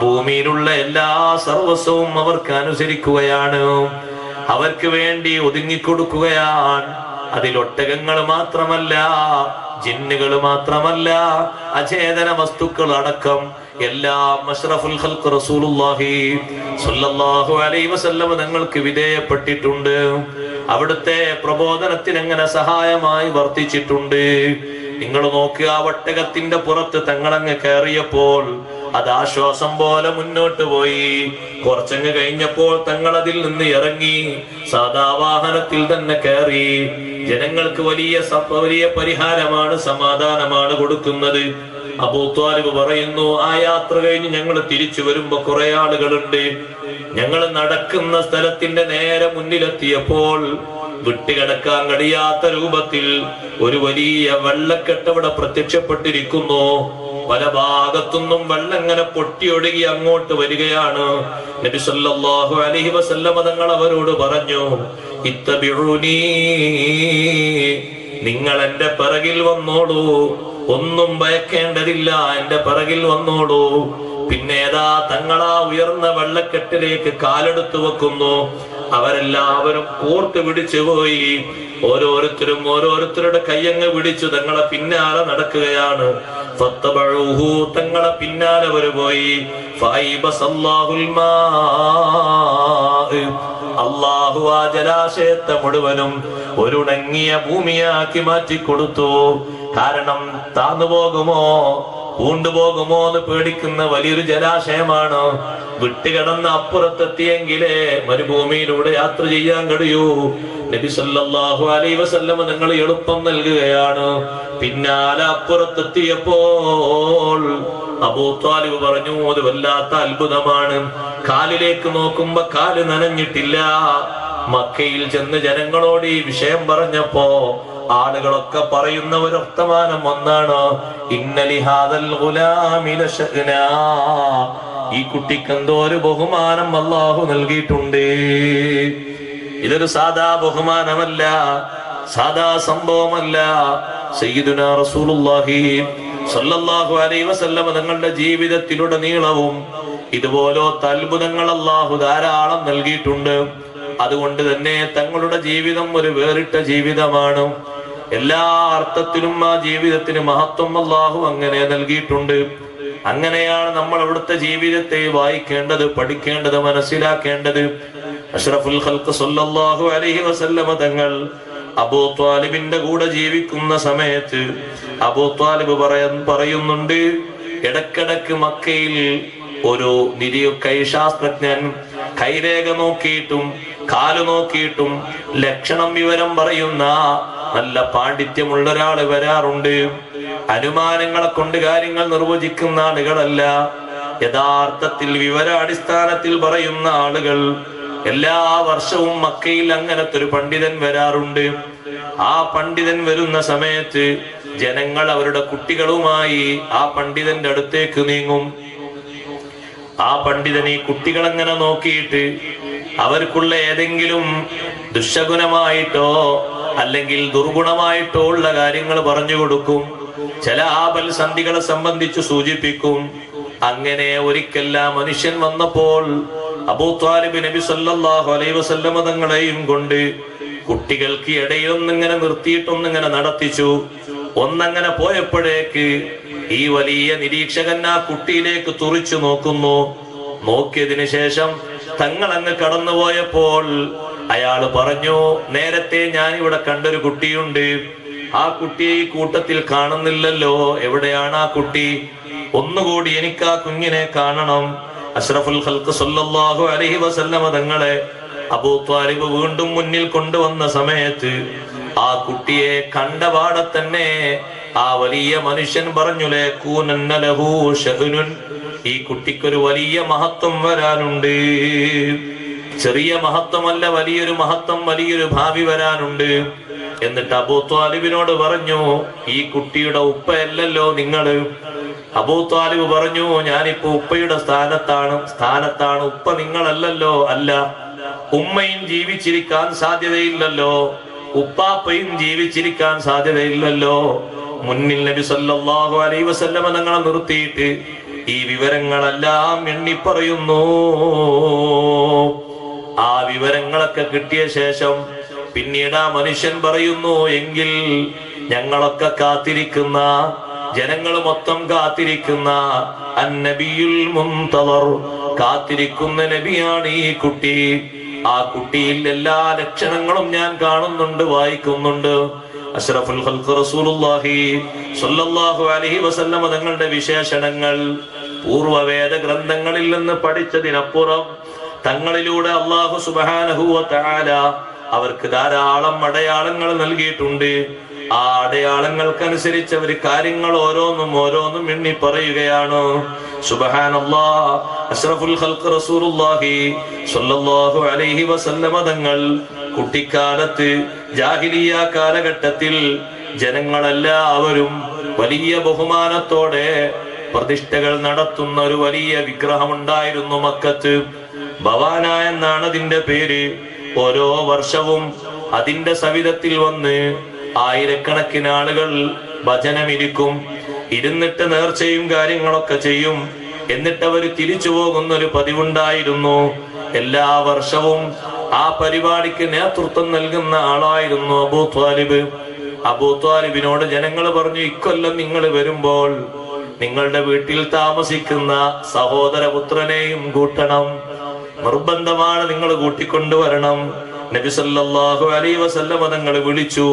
ഭൂമിയിലുള്ള എല്ലാ സർവസ്വവും അവർക്ക് അനുസരിക്കുകയാണ്, അവർക്ക് വേണ്ടി ഒതുങ്ങിക്കൊടുക്കുകയാണ്. അതിലൊട്ടകങ്ങൾ മാത്രമല്ല, ജിന്നുകൾ മാത്രമല്ല, അചേതന വസ്തുക്കൾ അടക്കം എല്ലാം അഷ്റഫുൽ ഖൽഖ് റസൂലുള്ളാഹി സ്വല്ലല്ലാഹു അലൈഹി വസല്ലം തങ്ങൾക്ക് വിധേയപ്പെട്ടിട്ടുണ്ട്. അവിടുത്തെ പ്രബോധനത്തിന് അങ്ങനെ സഹായമായി വർത്തിച്ചിട്ടുണ്ട്. നിങ്ങൾ നോക്കുക, ഒട്ടകത്തിന്റെ പുറത്ത് തങ്ങളങ്ങ് കയറിയപ്പോൾ അത് ആശ്വാസം പോലെ മുന്നോട്ട് പോയി. കുറച്ചങ്ങ് കഴിഞ്ഞപ്പോൾ തങ്ങൾ അതിൽ നിന്ന് ഇറങ്ങി സാധാ വാഹനത്തിൽ തന്നെ കയറി. ജനങ്ങൾക്ക് വലിയ പരിഹാരമാണ്, സമാധാനമാണ് കൊടുക്കുന്നത്. അബൂ ത്വാലിബ് പറയുന്നു, ആ യാത്ര കഴിഞ്ഞ് ഞങ്ങൾ തിരിച്ചു വരുമ്പോ കുറെ ആളുകളുണ്ട്. ഞങ്ങൾ നടക്കുന്ന സ്ഥലത്തിന്റെ നേരെ മുന്നിലെത്തിയപ്പോൾ വിട്ടുകിടക്കാൻ കഴിയാത്ത രൂപത്തിൽ ഒരു വലിയ വെള്ളക്കെട്ട് അവിടെ പ്രത്യക്ഷപ്പെട്ടിരിക്കുന്നു. പല ഭാഗത്തുനിന്നും വെള്ളം ഇങ്ങനെ പൊട്ടിയൊഴുകി അങ്ങോട്ട് വരികയാണ്. നബി സല്ലല്ലാഹു അലൈഹി വസല്ലം തങ്ങൾ അവരോട് പറഞ്ഞു, ഇത്തബിഊനി, നിങ്ങൾ എന്റെ പിറകിൽ വന്നോളൂ, ഒന്നും ഭയക്കേണ്ടതില്ല, എന്റെ പിറകിൽ വന്നോളൂ. പിന്നെ ഏതാ തങ്ങളാ ഉയർന്ന വെള്ളക്കെട്ടിലേക്ക് കാലെടുത്തു വെക്കുന്നു. അവരെല്ലാവരും കോർത്ത് പിടിച്ചു പോയി. ഓരോരുത്തരും ഓരോരുത്തരുടെ കയ്യങ്ങ് പിടിച്ചു തങ്ങളെ പിന്നാലെ നടക്കുകയാണ്. ഫത്തബഊഹു, തങ്ങളെ പിന്നാലെ അവർ പോയി. ഫൈബസല്ലാഹുൽ മാ, അല്ലാഹു ആ ജലാശയത്തെ മുഴുവനും ഒരുണങ്ങിയ ഭൂമിയാക്കി മാറ്റിക്കൊടുത്തു. കാരണം താന്നു പോകുമോ, പൂണ്ടുപോകുമോ എന്ന് പേടിക്കുന്ന വലിയൊരു ജലാശയമാണ്. വിട്ടുകിടന്ന് അപ്പുറത്തെത്തിയെങ്കിലേ മരുഭൂമിയിലൂടെ യാത്ര ചെയ്യാൻ കഴിയൂ. നബി സല്ലല്ലാഹു അലൈഹി വസല്ലം നിങ്ങൾ എളുപ്പം നൽകുകയാണ്. പിന്നാലെ അപ്പുറത്തെത്തിയപ്പോൾ അബൂ ത്വാലിബ് പറഞ്ഞു, അത് വല്ലാത്ത അത്ഭുതമാണ്. കാലിലേക്ക് നോക്കുമ്പോ കാല് നനഞ്ഞിട്ടില്ല. മക്കയിൽ ചെന്ന് ജനങ്ങളോട് ഈ വിഷയം പറഞ്ഞപ്പോ ആളുകളൊക്കെ പറയുന്ന ഒരു വർത്തമാനം ഒന്നാണ്, ഇന്നലിഹാദൽ ഗുലാമി ലശഅനാ, ഈ കുട്ടിക്ക് എന്തോ ഒരു ബഹുമാനം അല്ലാഹു നൽകിയിട്ടുണ്ട്. ഇതൊരു സാധാ ബഹുമാനമല്ല, സാധാ സംഭവമല്ല. സയ്യിദുനാ റസൂലുള്ളാഹി സ്വല്ലല്ലാഹു അലൈഹി വസല്ലം തങ്ങളുടെ ജീവിതത്തിലുടനീളവും ഇതുപോലത്തെ അത്ഭുതങ്ങൾ അല്ലാഹു ധാരാളം നൽകിയിട്ടുണ്ട്. അതുകൊണ്ട് തന്നെ തങ്ങളുടെ ജീവിതം ഒരു വേറിട്ട ജീവിതമാണ്. എല്ലാ അർത്ഥത്തിലും ആ ജീവിതത്തിന് മഹത്വം അല്ലാഹു അങ്ങനെ നൽകിയിട്ടുണ്ട്. അങ്ങനെയാണ് നമ്മൾ അവിടുത്തെ ജീവിതത്തെ വായിക്കേണ്ടത്, പഠിക്കേണ്ടത്, മനസ്സിലാക്കേണ്ടത്. അഷ്റഫുൽ ഖൽഖ് സ്വല്ലല്ലാഹു അലൈഹി വസല്ലം തങ്ങൾ അബൂ ത്വാലിബിന്റെ കൂടെ ജീവിക്കുന്ന സമയത്ത് അബൂ ത്വാലിബ് പറയുന്നുണ്ട്, ഇടക്കിടക്ക് മക്കയിൽ ഒരു നിരീക്ഷാസ്ത്രജ്ഞൻ കൈരേഖ നോക്കിയിട്ടും കാല് നോക്കിയിട്ടും ലക്ഷണം വിവരം പറയുന്ന നല്ല പാണ്ഡിത്യമുള്ള ഒരാള് വരാറുണ്ട്. അനുമാനങ്ങളെ കൊണ്ട് കാര്യങ്ങൾ നിർവചിക്കുന്ന ആളുകളല്ല, യഥാർത്ഥത്തിൽ വിവരാടിസ്ഥാനത്തിൽ പറയുന്ന ആളുകൾ. എല്ലാ വർഷവും മക്കയിൽ അങ്ങനത്തെ ഒരു പണ്ഡിതൻ വരാറുണ്ട്. ആ പണ്ഡിതൻ വരുന്ന സമയത്ത് ജനങ്ങൾ അവരുടെ കുട്ടികളുമായി ആ പണ്ഡിതന്റെ അടുത്തേക്ക് നീങ്ങും. ആ പണ്ഡിതൻ ഈ കുട്ടികളെങ്ങനെ നോക്കിയിട്ട് അവർക്കുള്ള ഏതെങ്കിലും ദുശഗുണമായിട്ടോ അല്ലെങ്കിൽ ദുർഗുണമായിട്ടോ ഉള്ള കാര്യങ്ങൾ പറഞ്ഞു കൊടുക്കും. ചില ആപൽ സന്ധികളെ സംബന്ധിച്ച് സൂചിപ്പിക്കും. അങ്ങനെ ഒരിക്കൽ ആ മനുഷ്യൻ വന്നപ്പോൾ അബൂ ത്വാലിബ് നബി സല്ലല്ലാഹു അലൈഹി വസല്ലം തങ്ങളെയും കൊണ്ട് കുട്ടികൾക്ക് ഇടയിൽ ഒന്നിങ്ങനെ നിർത്തിയിട്ടൊന്നിങ്ങനെ നടത്തിച്ചു. ഒന്നങ്ങനെ പോയപ്പോഴേക്ക് ഈ വലിയ നിരീക്ഷകൻ ആ കുട്ടിയിലേക്ക് തുറിച്ചു നോക്കുന്നു. നോക്കിയതിനു ശേഷം തങ്ങൾ അങ്ങ് കടന്നുപോയപ്പോൾ അയാള് പറഞ്ഞു, നേരത്തെ ഞാൻ ഇവിടെ കണ്ടൊരു കുട്ടിയുണ്ട്, ആ കുട്ടിയെ ഈ കൂട്ടത്തിൽ കാണുന്നില്ലല്ലോ, എവിടെയാണ് ആ കുട്ടി? ഒന്നുകൂടി എനിക്ക് ആ കുഞ്ഞിനെ കാണണം. അഷ്റഫുൽ ഖൽഖ് സ്വല്ലല്ലാഹു അലൈഹി വസല്ലം തങ്ങളെ അബൂ ത്വാലിബ് വീണ്ടും മുന്നിൽ കൊണ്ടുവന്ന സമയത്ത് ആ കുട്ടിയെ കണ്ടപാടെ തന്നെ ആ വലിയ മനുഷ്യൻ പറഞ്ഞു, ലകൂനന്ന ലഹു ശഅ്നുൻ, ഈ കുട്ടിക്കൊരു വലിയ മഹത്വം വരാനുണ്ട്. ചെറിയ മഹത്വമല്ല, വലിയൊരു മഹത്വം, വലിയൊരു ഭാവി വരാനുണ്ട്. എന്നിട്ട് അബൂ ത്വാലിബിനോട് പറഞ്ഞു, ഈ കുട്ടിയുടെ ഉപ്പയല്ലല്ലോ നിങ്ങള്. അബൂ ത്വാലിബ് പറഞ്ഞു, ഞാനിപ്പോ ഉപ്പയുടെ സ്ഥാനത്താണ്, ഉപ്പ നിങ്ങളല്ലല്ലോ. അല്ല, ഉമ്മയും ജീവിച്ചിരിക്കാൻ സാധ്യതയില്ലല്ലോ, ഉപ്പാപ്പയും ജീവിച്ചിരിക്കാൻ സാധ്യതയില്ലല്ലോ. മുന്നിൽ നബി സല്ലല്ലാഹു അലൈഹി വസല്ലമ തങ്ങളെ നിർത്തിയിട്ട് ഈ വിവരങ്ങളെല്ലാം എണ്ണിപ്പറയുന്നു. ആ വിവരങ്ങളൊക്കെ കിട്ടിയ ശേഷം പിന്നീട് ആ മനുഷ്യൻ പറയുന്നു, എങ്കിൽ ഞങ്ങളൊക്കെ കാത്തിരിക്കുന്ന, ജനങ്ങൾ മൊത്തം കാത്തിരിക്കുന്ന അന്നബിയുൽ മുൻതദർ, കാത്തിരിക്കുന്ന നബിയാണ് ഈ കുട്ടി. ആ കുട്ടിയിൽ എല്ലാ ലക്ഷണങ്ങളും ഞാൻ കാണുന്നുണ്ട്, വായിക്കുന്നുണ്ട്. അഷ്റഫുൽ ഖൽഖ് റസൂലുള്ളാഹി സ്വല്ലല്ലാഹു അലൈഹി വസല്ലം തങ്ങളുടെ വിശേഷണങ്ങൾ പൂർവവേദ ഗ്രന്ഥങ്ങളിൽ നിന്ന് പഠിച്ചതിനപ്പുറം തങ്ങളിലൂടെ അല്ലാഹു സുബ്ഹാനഹു വ തആല അവർക്ക് ധാരാളം അടയാളങ്ങൾ നൽകിയിട്ടുണ്ട്. ആ അടയാളങ്ങൾക്കനുസരിച്ച് അവർ കാര്യങ്ങൾ ഓരോന്നും എണ്ണി പറയുകയാണ്. സുബ്ഹാനല്ലാഹ്, അഷ്റഫുൽ ഖൽഖ് റസൂലുള്ളാഹി സ്വല്ലല്ലാഹു അലൈഹി വസല്ലം തങ്ങൾ കുട്ടിക്കാലത്ത് ജാഹിലിയ്യ കാലഘട്ടത്തിൽ ജനങ്ങളെല്ലാവരും വലിയ ബഹുമാനത്തോടെ പ്രതിഷ്ഠകൾ നടത്തുന്ന ഒരു വലിയ വിഗ്രഹമുണ്ടായിരുന്നു മക്കത്ത്. ഭവാന എന്നാണ് അതിന്റെ പേര്. ഓരോ വർഷവും അതിന്റെ സവിധത്തിൽ വന്ന് ആയിരക്കണക്കിന് ആളുകൾ ഭജനമിരിക്കും, ഇരുന്നിട്ട് നേർച്ചയും കാര്യങ്ങളൊക്കെ ചെയ്യും. എന്നിട്ട് അവർ തിരിച്ചു പോകുന്ന ഒരു പതിവുണ്ടായിരുന്നു. എല്ലാ വർഷവും ആ പരിപാടിക്ക് നേതൃത്വം നൽകുന്ന ആളായിരുന്നു അബൂ ത്വാലിബ്. അബൂ ത്വാലിബിനോട് ജനങ്ങൾ പറഞ്ഞു, ഇക്കൊല്ലം നിങ്ങൾ വരുമ്പോൾ നിങ്ങളുടെ വീട്ടിൽ താമസിക്കുന്ന സഹോദരപുത്രനെയും കൂട്ടണം, നിർബന്ധമാണ്, നിങ്ങൾ കൂട്ടിക്കൊണ്ടുവരണം. നബി സല്ലല്ലാഹു അലൈഹി വസല്ലം തങ്ങൾ വിളിച്ചു.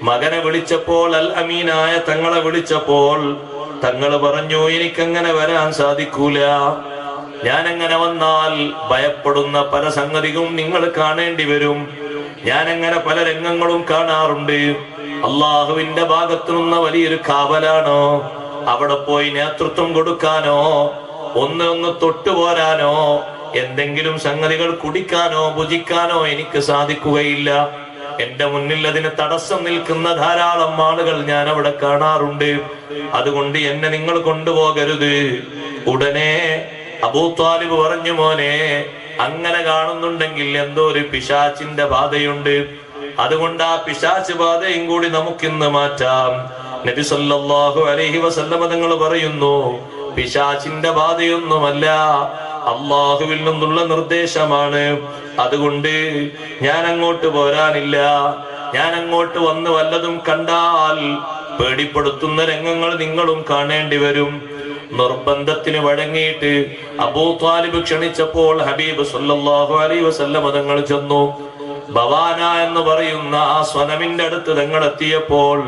മകനെ വിളിച്ചപ്പോൾ, അൽ അമീനായ തങ്ങളെ വിളിച്ചപ്പോൾ തങ്ങൾ പറഞ്ഞു, എനിക്കങ്ങനെ വരാൻ സാധിക്കൂല. ഞാൻ അങ്ങനെ വന്നാൽ ഭയപ്പെടുന്ന പല സംഗതികളും നിങ്ങൾ കാണേണ്ടി വരും. ഞാൻ അങ്ങനെ പല രംഗങ്ങളും കാണാറുണ്ട്. അള്ളാഹുവിന്റെ ഭാഗത്തു നിന്ന് വലിയൊരു കാവലാണോ, അവിടെ പോയി നേതൃത്വം കൊടുക്കാനോ, ഒന്ന് തൊട്ടുപോരാനോ, എന്തെങ്കിലും സംഗതികൾ കുടിക്കാനോ ഭുജിക്കാനോ എനിക്ക് സാധിക്കുകയില്ല. എന്റെ മുന്നിൽ അതിന് തടസ്സം നിൽക്കുന്ന ധാരാളം ആളുകൾ ഞാൻ അവിടെ കാണാറുണ്ട്. അതുകൊണ്ട് എന്നെ നിങ്ങൾ കൊണ്ടുപോകരുത്. ഉടനെ അബൂ ത്വാലിബ് പറഞ്ഞു, മോനെ, അങ്ങനെ കാണുന്നുണ്ടെങ്കിൽ എന്തോ ഒരു പിശാചിന്റെ ബാധയുണ്ട്. അതുകൊണ്ട് ആ പിശാച് ബാധയും കൂടി നമുക്കിന്ന് മാറ്റാം. നബി സല്ലല്ലാഹു അലൈഹി വസല്ലം തങ്ങൾ പറയുന്നു, പിശാചിന്റെ ബാധയൊന്നുമല്ല, അള്ളാഹുവിൽ നിന്നുള്ള നിർദ്ദേശമാണ്. അതുകൊണ്ട് ഞാൻ അങ്ങോട്ട് പോരാനില്ല. ഞാൻ അങ്ങോട്ട് വന്ന് വല്ലതും കണ്ടാൽ പേടിപ്പെടുത്തുന്ന രംഗങ്ങൾ നിങ്ങളും കാണേണ്ടി വരും. നിർബന്ധത്തിന് വഴങ്ങിയിട്ട് അബൂ ത്വാലിബ് ക്ഷണിച്ചപ്പോൾ ഹബീബ് സല്ലല്ലാഹു അലൈഹി വസല്ലം തങ്ങൾ ചെന്നു. ഭവാന എന്ന് പറയുന്ന ആ സ്വനമിന്റെ അടുത്ത് തങ്ങൾ എത്തിയപ്പോൾ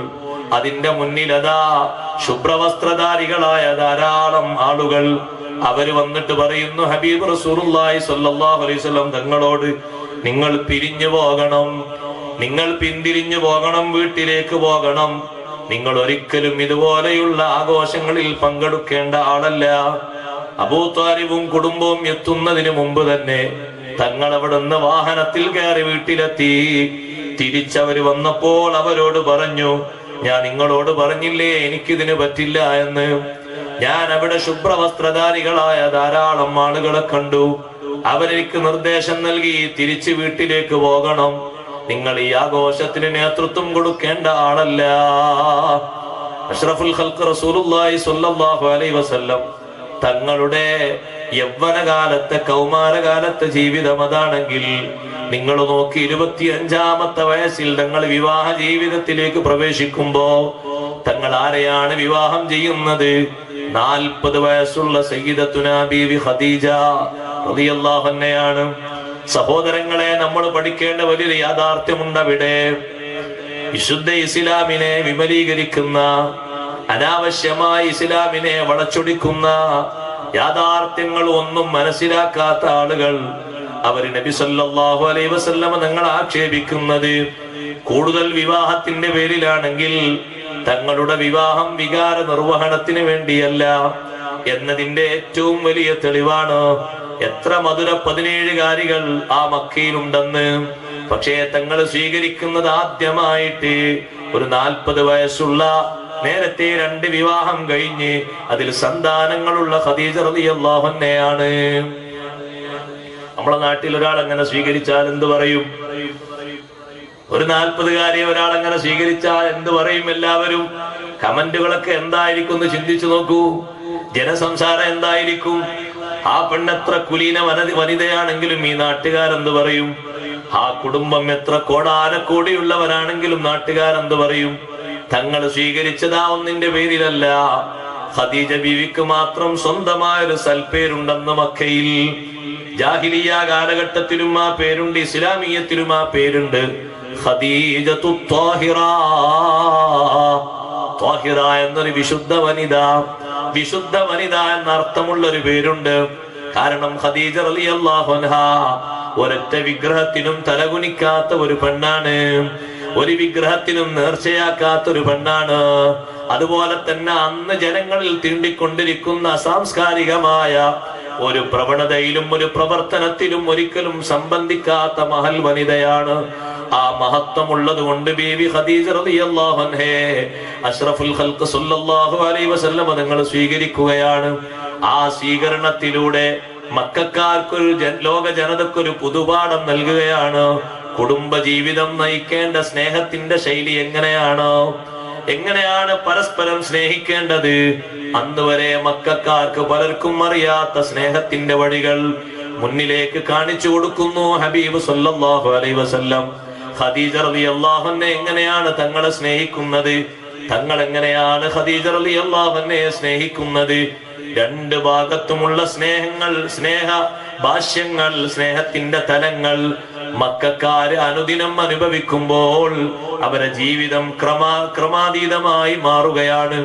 അതിന്റെ മുന്നിൽ അതാ ശുഭ്രവസ്ത്രധാരികളായ ധാരാളം ആളുകൾ. അവര് വന്നിട്ട് പറയുന്നു, ഹബീബ് റസൂലുള്ളാഹി സ്വല്ലല്ലാഹു അലൈഹി വസല്ലം തങ്ങളോട്, നിങ്ങൾ പിരിഞ്ഞു പോകണം, നിങ്ങൾ പിന്തിരിഞ്ഞു പോകണം, വീട്ടിലേക്ക് പോകണം. നിങ്ങൾ ഒരിക്കലും ഇതുപോലെയുള്ള ആഘോഷങ്ങളിൽ പങ്കെടുക്കേണ്ട ആളല്ല. അബൂ ത്വാലിബും കുടുംബവും എത്തുന്നതിന് മുമ്പ് തന്നെ തങ്ങൾ അവിടുന്ന് വാഹനത്തിൽ കയറി വീട്ടിലെത്തി. തിരിച്ചവര് വന്നപ്പോൾ അവരോട് പറഞ്ഞു, ഞാൻ നിങ്ങളോട് പറഞ്ഞില്ലേ എനിക്കിതിന് പറ്റില്ല എന്ന്. ഞാൻ അവിടെ ശുഭ്രവസ്ത്രധാരികളായ ധാരാളം ആളുകളെ കണ്ടു. അവരെനിക്ക് നിർദ്ദേശം നൽകി, തിരിച്ച് വീട്ടിലേക്ക് പോകണം, നിങ്ങൾ ഈ ആഘോഷത്തിന് നേതൃത്വം കൊടുക്കേണ്ട ആളല്ല. അഷ്റഫുൽ ഖൽഖ് റസൂലുള്ളാഹി സ്വല്ലല്ലാഹു അലൈഹി വസല്ലം തങ്ങളുടെ യൗവനകാലത്തെ കൗമാരകാലത്തെ ജീവിതം അതാണെങ്കിൽ നിങ്ങൾ നോക്കി, 25-ാമത്തെ വയസ്സിൽ തങ്ങൾ വിവാഹ ജീവിതത്തിലേക്ക് പ്രവേശിക്കുമ്പോ തങ്ങൾ ആരെയാണ് വിവാഹം ചെയ്യുന്നത്? 40 വയസ്സുള്ള സയ്യിദത്തുനാ ബീവി ഖദീജ റളിയല്ലാഹു അൻഹയാണ്. സഹോദരങ്ങളെ, നമ്മൾ പഠിക്കേണ്ട വലിയൊരു യാഥാർത്ഥ്യമുണ്ട് അവിടെ. വിശുദ്ധ ഇസ്ലാമിനെ വിമലീകരിക്കുന്ന, അനാവശ്യമായി ഇസ്ലാമിനെ വളച്ചൊടിക്കുന്ന യാഥാർത്ഥ്യങ്ങൾ ഒന്നും മനസ്സിലാക്കാത്ത ആളുകൾ അവര് നബി സല്ലല്ലാഹു അലൈഹി വസല്ലം തങ്ങളെ ആക്ഷേപിക്കുന്നത് കൂടുതൽ വിവാഹത്തിന്റെ പേരിലാണെങ്കിൽ തങ്ങളുടെ വിവാഹം വികാര നിർവഹണത്തിന് വേണ്ടിയല്ല എന്നതിന്റെ ഏറ്റവും വലിയ തെളിവാണ് എത്ര മധുര 17 കാരികൾ ആ മക്കയിലുണ്ടെന്ന്. പക്ഷേ തങ്ങൾ സ്വീകരിക്കുന്നത് ആദ്യമായിട്ട് ഒരു 40 വയസ്സുള്ള, നേരത്തെ 2 വിവാഹം കഴിഞ്ഞ് അതിൽ സന്താനങ്ങളുള്ള ഖദീജ റളിയല്ലാഹു അൻഹയാണ്. നമ്മളെ നാട്ടിൽ ഒരാൾ അങ്ങനെ സ്വീകരിച്ചാൽ എന്ത് പറയും? ഒരു 40-കാരിയെ ഒരാൾ അങ്ങനെ സ്വീകരിച്ചാൽ എന്ത് പറയും? എല്ലാവരും കമന്റുകളൊക്കെ എന്തായിരിക്കും എന്ന് ചിന്തിച്ചു നോക്കൂ. ജനസംസാരം എന്തായിരിക്കും? ആ പെണ്ണെത്ര കുലീന വനിതയാണെങ്കിലും ഈ നാട്ടുകാരെന്ത് പറയും? ആ കുടുംബം എത്ര കോടാനക്കോടിയുള്ളവരാണെങ്കിലും നാട്ടുകാരെന്ത് പറയും? തങ്ങൾ സ്വീകരിച്ചതാ ഒന്നിന്റെ പേരിലല്ല, ഖദീജ ബീവിക്ക് മാത്രം സ്വന്തമായൊരു സൽപ്പേരുണ്ടെന്ന് മക്കയിൽ. ജാഹിലിയ കാലഘട്ടത്തിലും ആ പേരുണ്ട്, ഇസ്ലാമിയത്തിലും ആ പേരുണ്ട്. ഖദീജത്തു ത്വാഹിറ. ത്വാഹിറ എന്നൊരു വിശുദ്ധ വനിത, വിശുദ്ധ വനിത എന്ന അർത്ഥമുള്ള ഒരു പേരുണ്ട്. കാരണം ഖദീജ റളിയല്ലാഹു അൻഹാ ഒരൊറ്റ വിഗ്രഹത്തിനും തലകുനിക്കാത്ത ഒരു പെണ്ണാണ്, ഒരു വിഗ്രഹത്തിനും നേർച്ചയാക്കാത്ത ഒരു പെണ്ണാണ്. അതുപോലെ തന്നെ അന്ന് ജനങ്ങളിൽ തീണ്ടിക്കൊണ്ടിരിക്കുന്ന അസാംസ്കാരികമായ ഒരു പ്രവണതയിലും ഒരു പ്രവർത്തനത്തിലും ഒരിക്കലും സംബന്ധിക്കാത്ത മഹൽ വനിതയാണ്. ആ മഹത്വമുള്ളത് കൊണ്ട് ബീവി ഖദീജ റളിയല്ലാഹു അൻഹേ അഷ്റഫുൽ ഖൽഖ് സല്ലല്ലാഹു അലൈഹി വസല്ലം തങ്ങൾ സ്വീകരിക്കുകയാണ്. ആ സ്വീകരണത്തിലൂടെ മക്കക്കാർക്കൊരു ലോക ജനതക്കൊരു പുതുപാഠം നൽകുകയാണ്. കുടുംബ ജീവിതം നയിക്കേണ്ട സ്നേഹത്തിന്റെ ശൈലി എങ്ങനെയാണ് പരസ്പരം സ്നേഹിക്കേണ്ടത്. അന്ന് വരെ മക്കക്കാർക്ക് പലർക്കും അറിയാത്ത സ്നേഹത്തിന്റെ വഴികൾ മുന്നിലേക്ക് കാണിച്ചു കൊടുക്കുന്നു ഹബീബ് സല്ലല്ലാഹു അലൈഹി വസല്ലം. ഖദീജ റളിയല്ലാഹു അൻഹ എങ്ങനെയാണ് തങ്ങളെ സ്നേഹിക്കുന്നത്? തങ്ങൾ എങ്ങനെയാണ് ഖദീജ റളിയല്ലാഹു അൻഹയെ സ്നേഹിക്കുന്നത്? 2 ഭാഗത്തുമുള്ള സ്നേഹങ്ങൾ, സ്നേഹ ഭാഷ്യങ്ങൾ, സ്നേഹത്തിന്റെ തലങ്ങൾ മക്കക്കാര് അനുദിനം അനുഭവിക്കുമ്പോൾ അവരുടെ ജീവിതം ക്രമാതീതമായി മാറുകയാണ്.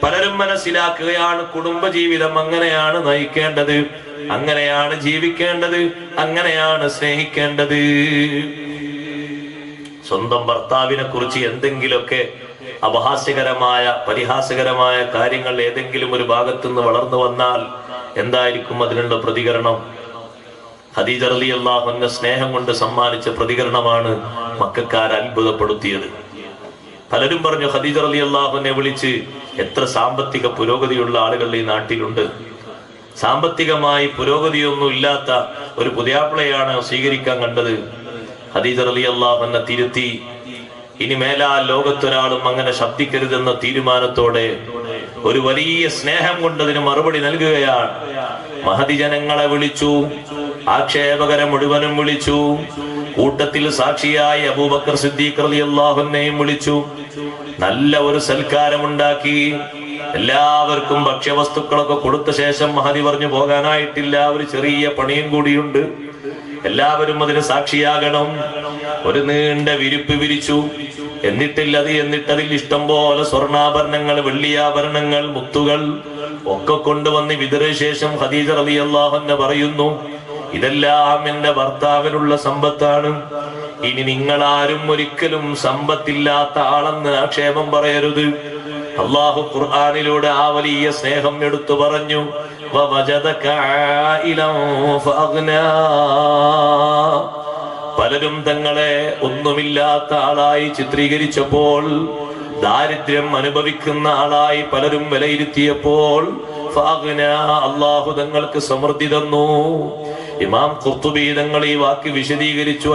പലരും മനസ്സിലാക്കുകയാണ് കുടുംബജീവിതം അങ്ങനെയാണ് നയിക്കേണ്ടത്, അങ്ങനെയാണ് ജീവിക്കേണ്ടത്, അങ്ങനെയാണ് സ്നേഹിക്കേണ്ടത്. സ്വന്തം ഭർത്താവിനെ കുറിച്ച് എന്തെങ്കിലുമൊക്കെ അപഹാസ്യകരമായ പരിഹാസകരമായ കാര്യങ്ങൾ ഏതെങ്കിലും ഒരു ഭാഗത്തുനിന്ന് വളർന്നു വന്നാൽ എന്തായിരിക്കും അതിനുള്ള പ്രതികരണം? ഖദീജ റളിയല്ലാഹു അൻഹ സ്നേഹം കൊണ്ട് സമ്മാനിച്ച പ്രതികരണമാണ് മക്കക്കാരെ അത്ഭുതപ്പെടുത്തിയത്. പലരും പറഞ്ഞു ഖദീജ റളിയല്ലാഹു അൻഹയെ വിളിച്ച് എത്ര സാമ്പത്തിക പുരോഗതിയുള്ള ആളുകൾ ഈ നാട്ടിലുണ്ട്, സാമ്പത്തികമായി പുരോഗതിയൊന്നും ഇല്ലാത്ത ഒരു പുതിയാപ്പിളയാണ് സ്വീകരിക്കാൻ കണ്ടത്. ഖദീജ റളിയല്ലാഹു അൻഹ തിരുത്തി, ഇനി മേലാൽ ലോകത്തൊരാളും അങ്ങനെ ശബ്ദിക്കരുതെന്ന തീരുമാനത്തോടെ ഒരു വലിയ സ്നേഹം കൊണ്ടതിന് മറുപടി നൽകുകയാണ്. മഹദി ജനങ്ങളെ വിളിച്ചു, ആക്ഷേപകരെ മുഴുവനും വിളിച്ചു, കൂട്ടത്തിൽ സാക്ഷിയായി അബൂബക്കർ സിദ്ദീഖ് റളിയല്ലാഹു അൻഹുവിനെയും വിളിച്ചു. നല്ല ഒരു സൽക്കാരമുണ്ടാക്കി. എല്ലാവർക്കും ഭക്ഷ്യവസ്തുക്കളൊക്കെ കൊടുത്ത ശേഷം മഹദി പറഞ്ഞു പോകാനായിട്ടില്ല, ഒരു ചെറിയ പണിയും കൂടിയുണ്ട്, എല്ലാവരും അതിന് സാക്ഷിയാകണം. ഒരു നീണ്ട വിരിപ്പ് വിരിച്ചു. എന്നിട്ടതിൽ ഇഷ്ടം പോലെ സ്വർണ്ണാഭരണങ്ങൾ, വെള്ളിയാഭരണങ്ങൾ, മുത്തുകൾ ഒക്കെ കൊണ്ടുവന്ന് വിതറിയ ശേഷം ഖദീജ റളിയല്ലാഹു അൻഹ പറയുന്നു, ഇതെല്ലാം എന്റെ ഭർത്താവിനുള്ള സമ്പത്താണ്. ഇനി നിങ്ങളാരും ഒരിക്കലും സമ്പത്തില്ലാത്ത ആളെന്ന് ആക്ഷേപം പറയരുത്. അള്ളാഹു ഖുർആനിലൂടെ ആ വലിയ സ്നേഹം എടുത്തു പറഞ്ഞു. പലരും തങ്ങളെ ഒന്നുമില്ലാത്ത ആളായി ചിത്രീകരിച്ചപ്പോൾ, ദാരിദ്ര്യം അനുഭവിക്കുന്ന ആളായി പലരും വിലയിരുത്തിയപ്പോൾ അള്ളാഹു തങ്ങൾക്ക് സമൃദ്ധി തന്നു. ഇമാം ഖുർത്തുബി തങ്ങൾ ഈ വാക്ക് വിശദീകരിച്ചു.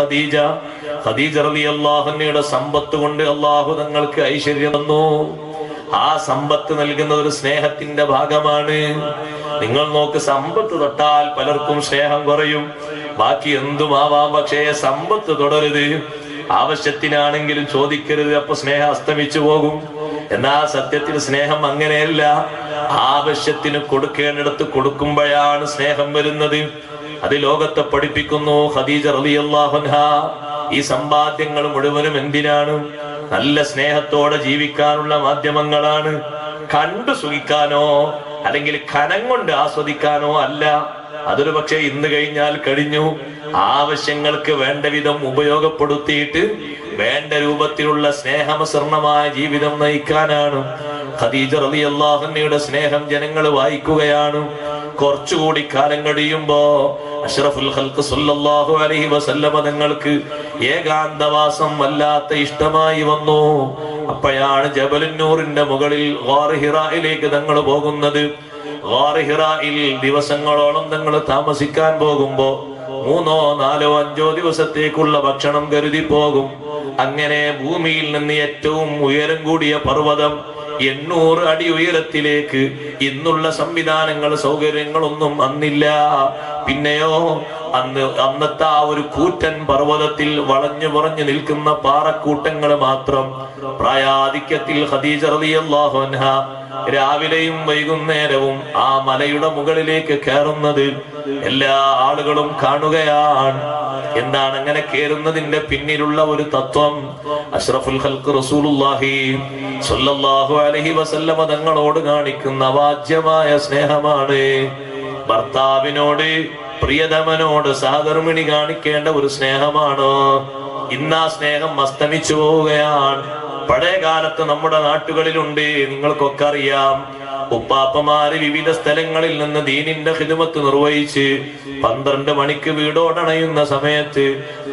ഖദീജ, ഖദീജ റളിയല്ലാഹു അൻഹയുടെ സമ്പത്ത് കൊണ്ട് അള്ളാഹു തങ്ങൾക്ക് ഐശ്വര്യം തന്നു. ആ സമ്പത്ത് നൽകുന്ന ഒരു സ്നേഹത്തിന്റെ ഭാഗമാണ്. നിങ്ങൾ നോക്ക്, സമ്പത്ത് തൊട്ടാൽ പലർക്കും സ്നേഹം കുറയും, ബാക്കി എന്തുമാവാം, പക്ഷേ സമ്പത്ത് തുടരുത്. ആവശ്യത്തിനാണെങ്കിലും ചോദിക്കരുത്, അപ്പൊ സ്നേഹം അസ്തമിച്ചു പോകും. എന്നാ സത്യത്തിൽ സ്നേഹം അങ്ങനെയല്ല. ആവശ്യത്തിന് കൊടുക്കേണ്ടിടത്ത് കൊടുക്കുമ്പോഴാണ് സ്നേഹം വരുന്നത്. അത് ലോകത്തെ പഠിപ്പിക്കുന്നു. ഖദീജ റളിയല്ലാഹു അൻഹ ഈ സമ്പാദ്യങ്ങൾ മുഴുവനും എന്തിനാണ്? നല്ല സ്നേഹത്തോടെ ജീവിക്കാനുള്ള മാധ്യമങ്ങളാണ്. കണ്ടു സുഖിക്കാനോ അല്ലെങ്കിൽ കനം കൊണ്ട് ആസ്വദിക്കാനോ അല്ല. അതൊരു പക്ഷേ ഇന്ന് കഴിഞ്ഞാൽ കഴിഞ്ഞു. ആവശ്യങ്ങൾക്ക് വേണ്ട വിധം ഉപയോഗപ്പെടുത്തിയിട്ട് വേണ്ട രൂപത്തിലുള്ള സ്നേഹമസൃണമായ ജീവിതം നയിക്കാനാണ്. ഖദീജ റളിയല്ലാഹു അൻഹയുടെ സ്നേഹം ജനങ്ങൾ വായിക്കുകയാണ്. കുറച്ചുകൂടി കാലം കഴിയുമ്പോ അഷ്റഫുൽ ഖൽഖ് സല്ലല്ലാഹു അലൈഹി വസല്ലമ തങ്ങൾക്ക് ഏകാന്തവാസം വല്ലാത്ത ഇഷ്ടമായി വന്നു. അപ്പോഴാണ് ജബലുന്നൂറിന്റെ മുകളിൽ ഗാർ ഹിറായിലേക്ക് തങ്ങൾ പോകുന്നത്. ഗാർ ഹിറായിൽ ദിവസങ്ങളോളം തങ്ങൾ താമസിക്കാൻ പോകുമ്പോ 3, 4, 5 ദിവസത്തേക്കുള്ള ഭക്ഷണം കരുതി പോകും. അങ്ങനെ ഭൂമിയിൽ നിന്ന് ഏറ്റവും ഉയരം കൂടിയ പർവ്വതം 800 അടി ഉയരത്തിലേക്ക്, ഇന്നുള്ള സംവിധാനങ്ങൾ സൗകര്യങ്ങളൊന്നും അന്നില്ല. പിന്നെയോ അന്നത്തെ ആ ഒരു കൂറ്റൻ പർവ്വതത്തിൽ വളഞ്ഞു പുറഞ്ഞു നിൽക്കുന്ന പാറക്കൂട്ടങ്ങൾ മാത്രം. പ്രായാധിക്യത്തിൽ ഖദീജ റളിയല്ലാഹു അൻഹ രാവിലെയും വൈകുന്നേരവും ആ മലയുടെ മുകളിലേക്ക് കയറുന്നത് എല്ലാ ആളുകളും കാണുകയാണ്. എന്താണ് അങ്ങനെ കയറുന്നതിന്റെ പിന്നിലുള്ള ഒരു തത്വം? അഷ്റഫുൽ ഖൽഖ് റസൂലുള്ളാഹി സ്വല്ലല്ലാഹു അലൈഹി വസല്ലമ തങ്ങളോട് കാണിക്കുന്ന അവാച്യമായ സ്നേഹമാണ്. ഭർത്താവിനോട്, പ്രിയതമനോട് സഹധർമ്മിണി കാണിക്കേണ്ട ഒരു സ്നേഹമാണ്. ഇന്ന് ആ സ്നേഹം അസ്തമിച്ചു പോവുകയാണ്. പഴയ കാലത്ത് നമ്മുടെ നാട്ടുകളിലുണ്ട്, നിങ്ങൾക്കൊക്കെ അറിയാം, ഉപ്പാപ്പമാര് വിവിധ സ്ഥലങ്ങളിൽ നിന്ന് ദീനിന്റെ ഖിദ്മത്ത് നിർവഹിച്ച് 12 മണിക്ക് വീടോടണയുന്ന സമയത്ത്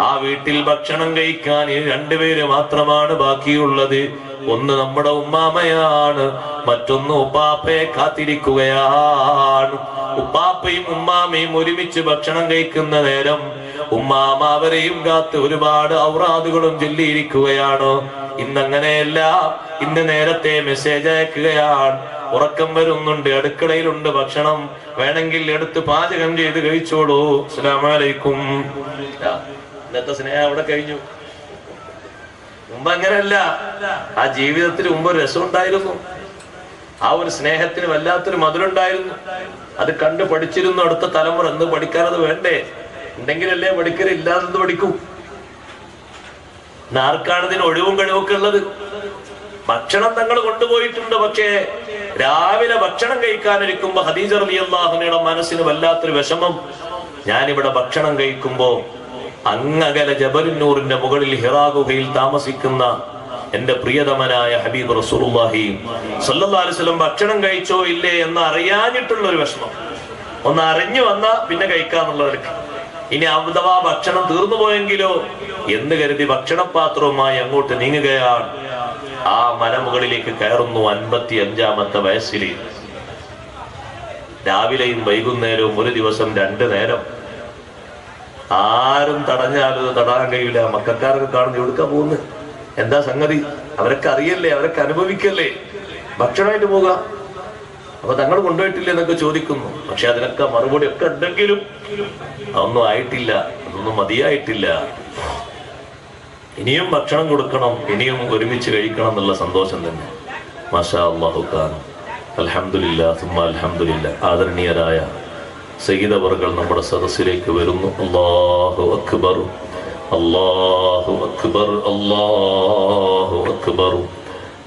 ആ വീട്ടിൽ ഭക്ഷണം കഴിക്കാൻ 2 പേര് മാത്രമാണ് ബാക്കിയുള്ളത്. ഒന്ന് നമ്മുടെ ഉമ്മാമയാണ്, മറ്റൊന്ന് ഉപ്പാപ്പയെ കാത്തിരിക്കുകയാണ്. ഉപ്പാപ്പയും ഉമ്മാമയും ഒരുമിച്ച് ഭക്ഷണം കഴിക്കുന്ന നേരം ഉമ്മാമ അവരെയും കാത്ത് ഒരുപാട് ഔറാദുകളും ചൊല്ലിയിരിക്കുകയാണ്. ഇന്നങ്ങനെയല്ല, ഇന്ന് നേരത്തെ മെസ്സേജ് അയക്കുകയാണ്, ഉറക്കം വരുന്നുണ്ട്, അടുക്കളയിലുണ്ട് ഭക്ഷണം, വേണമെങ്കിൽ എടുത്ത് പാചകം ചെയ്ത് കഴിച്ചോളൂ, അസ്സലാമു അലൈക്കും. ഇന്നത്തെ സ്നേഹം അവിടെ കഴിഞ്ഞു. മുമ്പ് അങ്ങനെയല്ല. ആ ജീവിതത്തിൽ മുമ്പ് ഒരു രസം ഉണ്ടായിരുന്നു. ആ ഒരു സ്നേഹത്തിന് വല്ലാത്തൊരു മധുരമുണ്ടായിരുന്നു. അത് കണ്ടു പഠിച്ചിരുന്നു അടുത്ത തലമുറ. എന്ന് പഠിക്കാനത് വേണ്ടേ? ഉണ്ടെങ്കിലല്ലേ പഠിക്കല്, ഇല്ലാതെന്ത് പഠിക്കും? ആർക്കാണ് ഇതിന് ഒഴിവും കഴിവൊക്കെ ഉള്ളത്? ഭക്ഷണം തങ്ങൾ കൊണ്ടുപോയിട്ടുണ്ട്. പക്ഷേ രാവിലെ ഭക്ഷണം കഴിക്കാനിരിക്കുമ്പോ ഖദീജ റളിയല്ലാഹു അൻഹയുടെ മനസ്സിന് വല്ലാത്തൊരു വിഷമം. ഞാനിവിടെ ഭക്ഷണം കഴിക്കുമ്പോ അങ്ങകലെ ജബലുന്നൂറിന്റെ മുകളിൽ ഹിറാ ഗുഹയിൽ താമസിക്കുന്ന എന്റെ പ്രിയതമനായ ഹബീബ് റസൂലുള്ളാഹി സ്വല്ലല്ലാഹു അലൈഹി വസല്ലം ഭക്ഷണം കഴിച്ചോ ഇല്ലേ എന്ന് അറിയാഞ്ഞിട്ടുള്ള ഒരു വിഷമം. ഒന്ന് അറിഞ്ഞു വന്നാ പിന്നെ കഴിക്കാന്നുള്ളവർക്ക്. ഇനി അഥവാ ഭക്ഷണം തീർന്നു പോയെങ്കിലോ എന്ന് കരുതി ഭക്ഷണപാത്രവുമായി അങ്ങോട്ട് നീങ്ങുകയാണ്. ആ മലമുകളിലേക്ക് കയറുന്നു. 55-ാമത്തെ വയസ്സിൽ രാവിലെയും വൈകുന്നേരവും ഒരു ദിവസം 2 നേരം. ആരും തടഞ്ഞാലും തടാൻ കഴിയില്ല. മക്കാർക്ക് കാണുന്നു, എവിടുക്കാ പോകുന്നു, എന്താ സംഗതി? അവരൊക്കെ അറിയല്ലേ, അവരൊക്കെ അനുഭവിക്കല്ലേ, ഭക്ഷണമായിട്ട് പോവുക. അപ്പൊ തങ്ങൾ കൊണ്ടുപോയിട്ടില്ല എന്നൊക്കെ ചോദിക്കുന്നു. പക്ഷെ അതിനൊക്കെ മറുപടി ഒക്കെ ഉണ്ടെങ്കിലും അതൊന്നും ആയിട്ടില്ല, അതൊന്നും മതിയായിട്ടില്ല. ഇനിയും ഭക്ഷണം കൊടുക്കണം, ഇനിയും ഒരുമിച്ച് കഴിക്കണം എന്നുള്ള സന്തോഷം തന്നെ. മാഷാ അല്ലാഹു ഖാൻ. അൽഹംദുലില്ലാഹ് സുമ്മ അൽഹംദുലില്ലാഹ്. ആദരണീയരായ സയ്യിദ് അവറുകൾ നമ്മുടെ സദസ്സിലേക്ക് വരുന്നു. അല്ലാഹു അക്ബർ, അല്ലാഹു അക്ബർ, അല്ലാഹു അക്ബർ.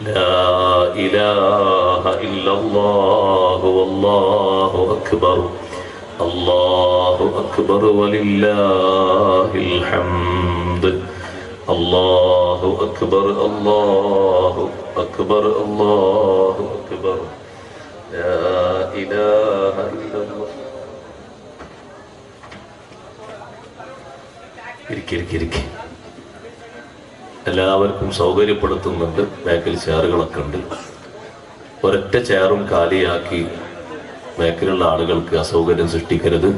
ലാ ഇലാഹ ഇല്ലല്ലാഹു വല്ലാഹു അക്ബർ, അല്ലാഹു അക്ബർ വലില്ലാഹിൽ ഹംദ്. അല്ലാഹു അക്ബർ, അല്ലാഹു അക്ബർ, അല്ലാഹു അക്ബർ. ലാ ഇലാഹ ഇല്ലല്ലാഹ്. ഇരിക്കെ എല്ലാവർക്കും സൗകര്യപ്പെടുത്തുന്നുണ്ട്. ബാക്കിൽ ചെയറുകളൊക്കെ ഉണ്ട്. ഒരൊറ്റ ചെയറും കാലിയാക്കി ബാക്കിലുള്ള ആളുകൾക്ക് അസൗകര്യം സൃഷ്ടിക്കരുത്.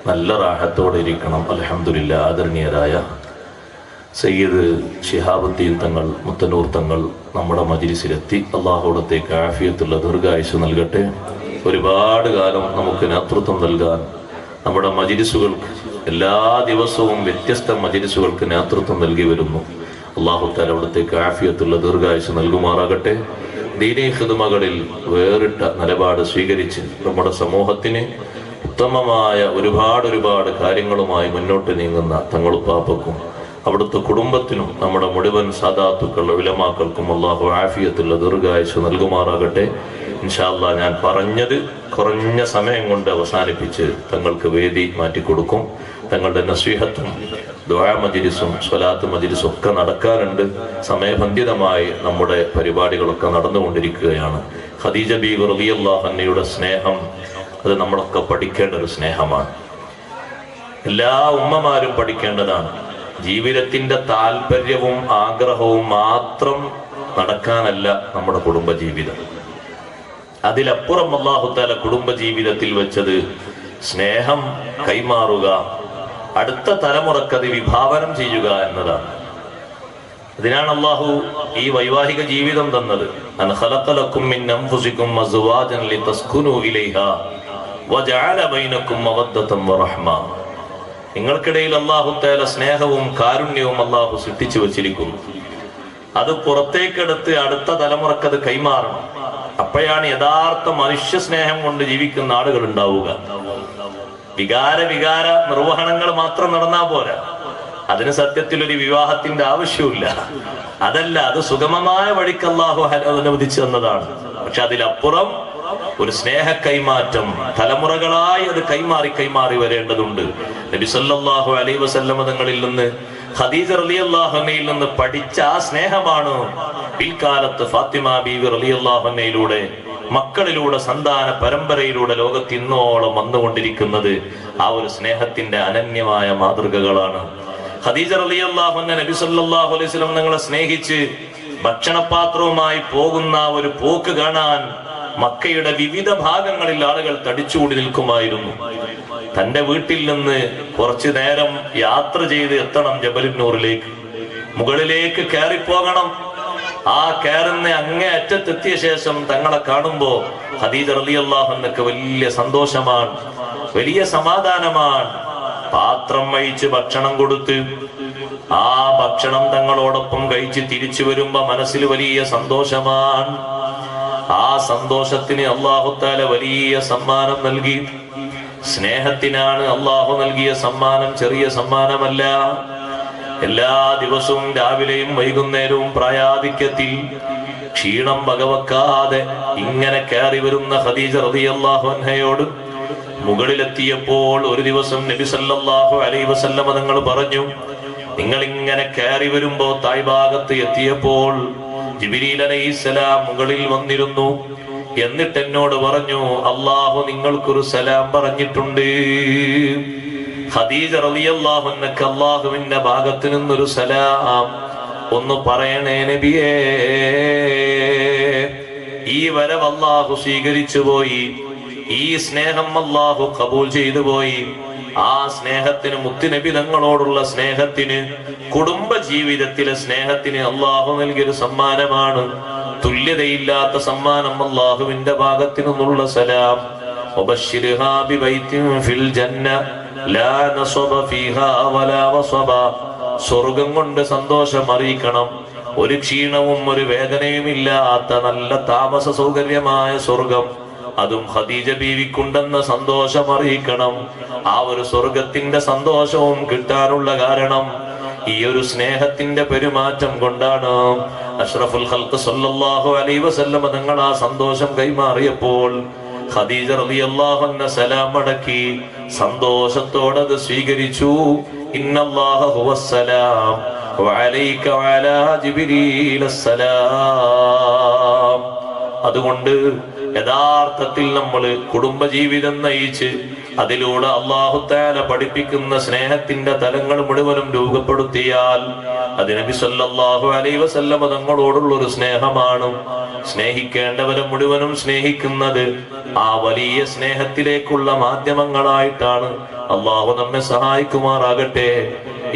നല്ല റാഹത്തോടെ ഇരിക്കണം. അൽഹംദുലില്ലാഹ്. ആദരണീയരായ സയ്യിദ് ശിഹാബുദ്ദീൻ തങ്ങൾ, മുത്തനൂർ തങ്ങൾ നമ്മുടെ മജ്‌ലിസിലെത്തി. അല്ലാഹുവിടത്തേക്ക് ആഫിയത്തുള്ള ദീർഘായുസ്സ് നൽകട്ടെ. ഒരുപാട് കാലം നമുക്ക് നേതൃത്വം നൽകാൻ നമ്മുടെ മജ്‌ലിസുകൾക്ക് എല്ലാ ദിവസവും വ്യത്യസ്ത മജ്‌ലിസുകൾക്ക് നേതൃത്വം നൽകി വരുന്നു. അല്ലാഹു തആല അവിടത്തേക്ക് ആഫിയത്തുള്ള ദീർഘായുസ്സ് നൽകുമാറാകട്ടെ. ദീനീ ഖിദ്മകളിൽ വേറിട്ട നിലപാട് സ്വീകരിച്ച് നമ്മുടെ സമൂഹത്തിന് ഉത്തമമായ ഒരുപാട് കാര്യങ്ങളുമായി മുന്നോട്ട് നീങ്ങുന്ന തങ്ങളുപ്പാപ്പക്കും അവിടുത്തെ കുടുംബത്തിനും നമ്മുടെ മുഴുവൻ സാദാത്തുക്കൾ ഉലമാക്കൾക്കും അല്ലാഹു ആഫിയത്തുള്ള ദീർഘായുസ്സ് നൽകുമാറാകട്ടെ. ഇൻഷാ അല്ലാഹ് ഞാൻ പറഞ്ഞത് കുറഞ്ഞ സമയം കൊണ്ട് അവസാനിപ്പിച്ച് തങ്ങൾക്ക് വേദി മാറ്റിക്കൊടുക്കും. തങ്ങളുടെ നസീഹത്തും ദുആ മജ്‌ലിസും സ്വലാത്ത് മജ്‌ലിസും ഒക്കെ നടക്കാറുണ്ട്. സമയബന്ധിതമായി നമ്മുടെ പരിപാടികളൊക്കെ നടന്നുകൊണ്ടിരിക്കുകയാണ്. ഖദീജ ബീവി റളിയല്ലാഹു അൻഹയുടെ സ്നേഹം അത് നമ്മളൊക്കെ പഠിക്കേണ്ട ഒരു സ്നേഹമാണ്. എല്ലാ ഉമ്മമാരും പഠിക്കേണ്ടതാണ്. ജീവിതത്തിന്റെ താല്പര്യവും ആഗ്രഹവും മാത്രം നടക്കാനല്ല നമ്മുടെ കുടുംബജീവിതം. അതിലപ്പുറം അല്ലാഹു തആല കുടുംബജീവിതത്തിൽ വെച്ചത് സ്നേഹം കൈമാറുക, അടുത്ത തലമുറക്കത് വിഭാവനം ചെയ്യുക എന്നതാണ്. അതിനാണ് അല്ലാഹു ഈ വൈവാഹിക ജീവിതം തന്നത്. അൻ ഖലഖ ലക്കും മിൻ അൻഫുസികും അസ്വാജൻ ലിതസ്കുനൂ ഇലൈഹാ വജഅല ബൈനകും മവദ്ദതൻ വറഹ്മ. നിങ്ങൾക്കിടയിൽ അല്ലാഹു തആല സ്നേഹവും കാരുണ്യവും അല്ലാഹു സൃഷ്ടിച്ചു വച്ചിരിക്കുന്നു. അത് പുറത്തേക്കെടുത്ത് അടുത്ത തലമുറക്കത് കൈമാറണം. അപ്പോഴാണ് യഥാർത്ഥ മനുഷ്യ സ്നേഹം കൊണ്ട് ജീവിക്കുന്ന ആളുകൾ ഉണ്ടാവുക. വികാര നിർവഹണങ്ങൾ മാത്രം നടന്നാ പോരാ. അതിന് സത്യത്തിൽ ഒരു വിവാഹത്തിന്റെ ആവശ്യമില്ല. അതല്ല, അത് സുഗമമായ വഴിക്ക് അല്ലാഹു അനുവദിച്ചു തന്നതാണ്. പക്ഷെ അതിലപ്പുറം ഒരു സ്നേഹ കൈമാറ്റം തലമുറകളായി അത് കൈമാറി വരേണ്ടതുണ്ട്. നബി സല്ലല്ലാഹു അലൈഹി വസല്ലം തങ്ങളിൽ നിന്ന്, ഖദീജ റളിയല്ലാഹു അൻഹയിൽ നിന്ന് പഠിച്ച ആ സ്നേഹമാണ് പിൽക്കാലത്ത് ഫാത്തിമ ബീവി റളിയല്ലാഹു അൻഹയിലൂടെ, മക്കളിലൂടെ, സന്താന പരമ്പരയിലൂടെ ലോകത്ത് ഇന്നോളം വന്നുകൊണ്ടിരിക്കുന്നത്. ആ ഒരു സ്നേഹത്തിന്റെ അനന്യമായ മാതൃകകളാണ്. ഖദീജ റളിയല്ലാഹു അൻഹ നബി സല്ലല്ലാഹു അലൈഹി വസല്ലം തങ്ങളെ സ്നേഹിച്ച് ഭക്ഷണപാത്രവുമായി പോകുന്ന ഒരു പോക്ക് കാണാൻ മക്കയുടെ വിവിധ ഭാഗങ്ങളിൽ ആളുകൾ തടിച്ചുകൂടി നിൽക്കുമായിരുന്നു. തന്റെ വീട്ടിൽ നിന്ന് കുറച്ചു നേരം യാത്ര ചെയ്ത് എത്തണം ജബലുന്നൂറിലേക്ക്, മുകളിലേക്ക് കയറിപ്പോകണം. ആ കയറുന്ന അങ്ങേ അറ്റത്തെത്തിയ ശേഷം തങ്ങളെ കാണുമ്പോ ഖദീജ റളിയല്ലാഹു അൻഹയ്ക്ക് വലിയ സന്തോഷമാണ്, വലിയ സമാധാനമാണ്. പാത്രം വഹിച്ച് ഭക്ഷണം കൊടുത്ത് ആ ഭക്ഷണം തങ്ങളോടൊപ്പം കഴിച്ച് തിരിച്ചു വരുമ്പോ മനസ്സിൽ വലിയ സന്തോഷമാണ്. ആ സന്തോഷത്തിന് അല്ലാഹു തആല വലിയ സമ്മാനം നൽകി. സ്നേഹത്തിനാണ് അല്ലാഹു നൽകിയ സമ്മാനം, ചെറിയ സമ്മാനമല്ല. എല്ലാ ദിവസവും രാവിലെയും വൈകുന്നേരവും പ്രായാധിക്യത്തിൽ ക്ഷീണം വകവെക്കാതെ ഇങ്ങനെ കയറി വരുന്ന ഖദീജ റളിയല്ലാഹു അൻഹയോട് മുകളിലെത്തിയപ്പോൾ ഒരു ദിവസം നബി സല്ലല്ലാഹു അലൈഹി വസല്ലം തങ്ങൾ പറഞ്ഞു, നിങ്ങൾ ഇങ്ങനെ കയറി വരുമ്പോ താഴ്ഭാഗത്ത് എത്തിയപ്പോൾ ജിബ്രീൽ അലൈഹിസ്സലാം മുകളിൽ വന്നിരുന്നു. എന്നിട്ട് എന്നോട് പറഞ്ഞു, അല്ലാഹു നിങ്ങൾക്കൊരു സലാം പറഞ്ഞിട്ടുണ്ട്. ഖദീജ റളിയല്ലാഹു അൻഹയ്ക്ക് അല്ലാഹുവിന്റെ ഭാഗത്ത് നിന്നൊരു സലാം ഒന്ന് പറയണേ നബിയേ. ഈ വരവ് അല്ലാഹു സ്വീകരിച്ചു പോയി. ഈ സ്നേഹം അല്ലാഹു ഖബൂൽ ചെയ്തു പോയി. ആ സ്നേഹത്തിന്, മുത്തുനബി തങ്ങളോടുള്ള സ്നേഹത്തിന്, കുടുംബ ജീവിതത്തിലെ സ്നേഹത്തിന് അല്ലാഹു നൽകിയൊരു സമ്മാനമാണ്. തുല്യതയില്ലാത്ത സമ്മാനം അല്ലാഹുവിന്റെ ഭാഗത്തു നിന്നുള്ള സലാം. വബശ്ശിർഹാ ബിബൈത്തിൻ ഫിൽ ജന്ന ലാ നസബ ഫീഹാ വലാ വസബ. സ്വർഗ്ഗം കൊണ്ട് സന്തോഷം അറിയിക്കണം. ഒരു ക്ഷീണവും ഒരു വേദനയും ഇല്ലാത്ത നല്ല താമസ സൗകര്യമായ സ്വർഗം, അതും ഖദീജ ബീവിക്കുണ്ടെന്ന സന്തോഷം അറിയിക്കണം. ആ ഒരു സ്വർഗത്തിന്റെ സന്തോഷവും കിട്ടാനുള്ള കാരണം ഈ ഒരു സ്നേഹത്തിന്റെ പെരുമാറ്റം കൊണ്ടാണ്. അഷ്റഫുൽ ഖൽഖ് സല്ലല്ലാഹു അലൈഹി വസല്ലം തങ്ങൾ ആ സന്തോഷം കൈമാറിയപ്പോൾ ഖദീജ റളിയല്ലാഹു അൻഹ സലാം മടക്കി സന്തോഷത്തോടെ അത് സ്വീകരിച്ചു. ഇന്നല്ലാഹ ഹുവസ്സലാം വഅലൈക വഅലാ ജിബ്രീലസ്സലാം. അതുകൊണ്ട് യഥാർത്ഥത്തിൽ നമ്മൾ കുടുംബജീവിതം നയിച്ച് അതിലൂടെ അല്ലാഹു തആല പഠിപ്പിക്കുന്ന സ്നേഹത്തിന്റെ തലങ്ങൾ മുഴുവനും രൂപപ്പെടുത്തിയാൽ അത് നബി സല്ലല്ലാഹു അലൈഹി വസല്ലം തങ്ങളോടുള്ള ഒരു സ്നേഹമാണ്. സ്നേഹിക്കേണ്ടവരെ മുഴുവനും സ്നേഹിക്കുന്നത് ആ വലിയ സ്നേഹത്തിലേക്കുള്ള മാധ്യമങ്ങളായിട്ടാണ്. അല്ലാഹു നമ്മെ സഹായിക്കുമാറാകട്ടെ.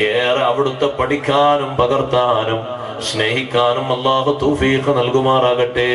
ഏറെ അവിടുത്തെ പഠിക്കാനും പകർത്താനും സ്നേഹിക്കാനും അല്ലാഹു തൗഫീഖ് നൽകുമാറാകട്ടെ.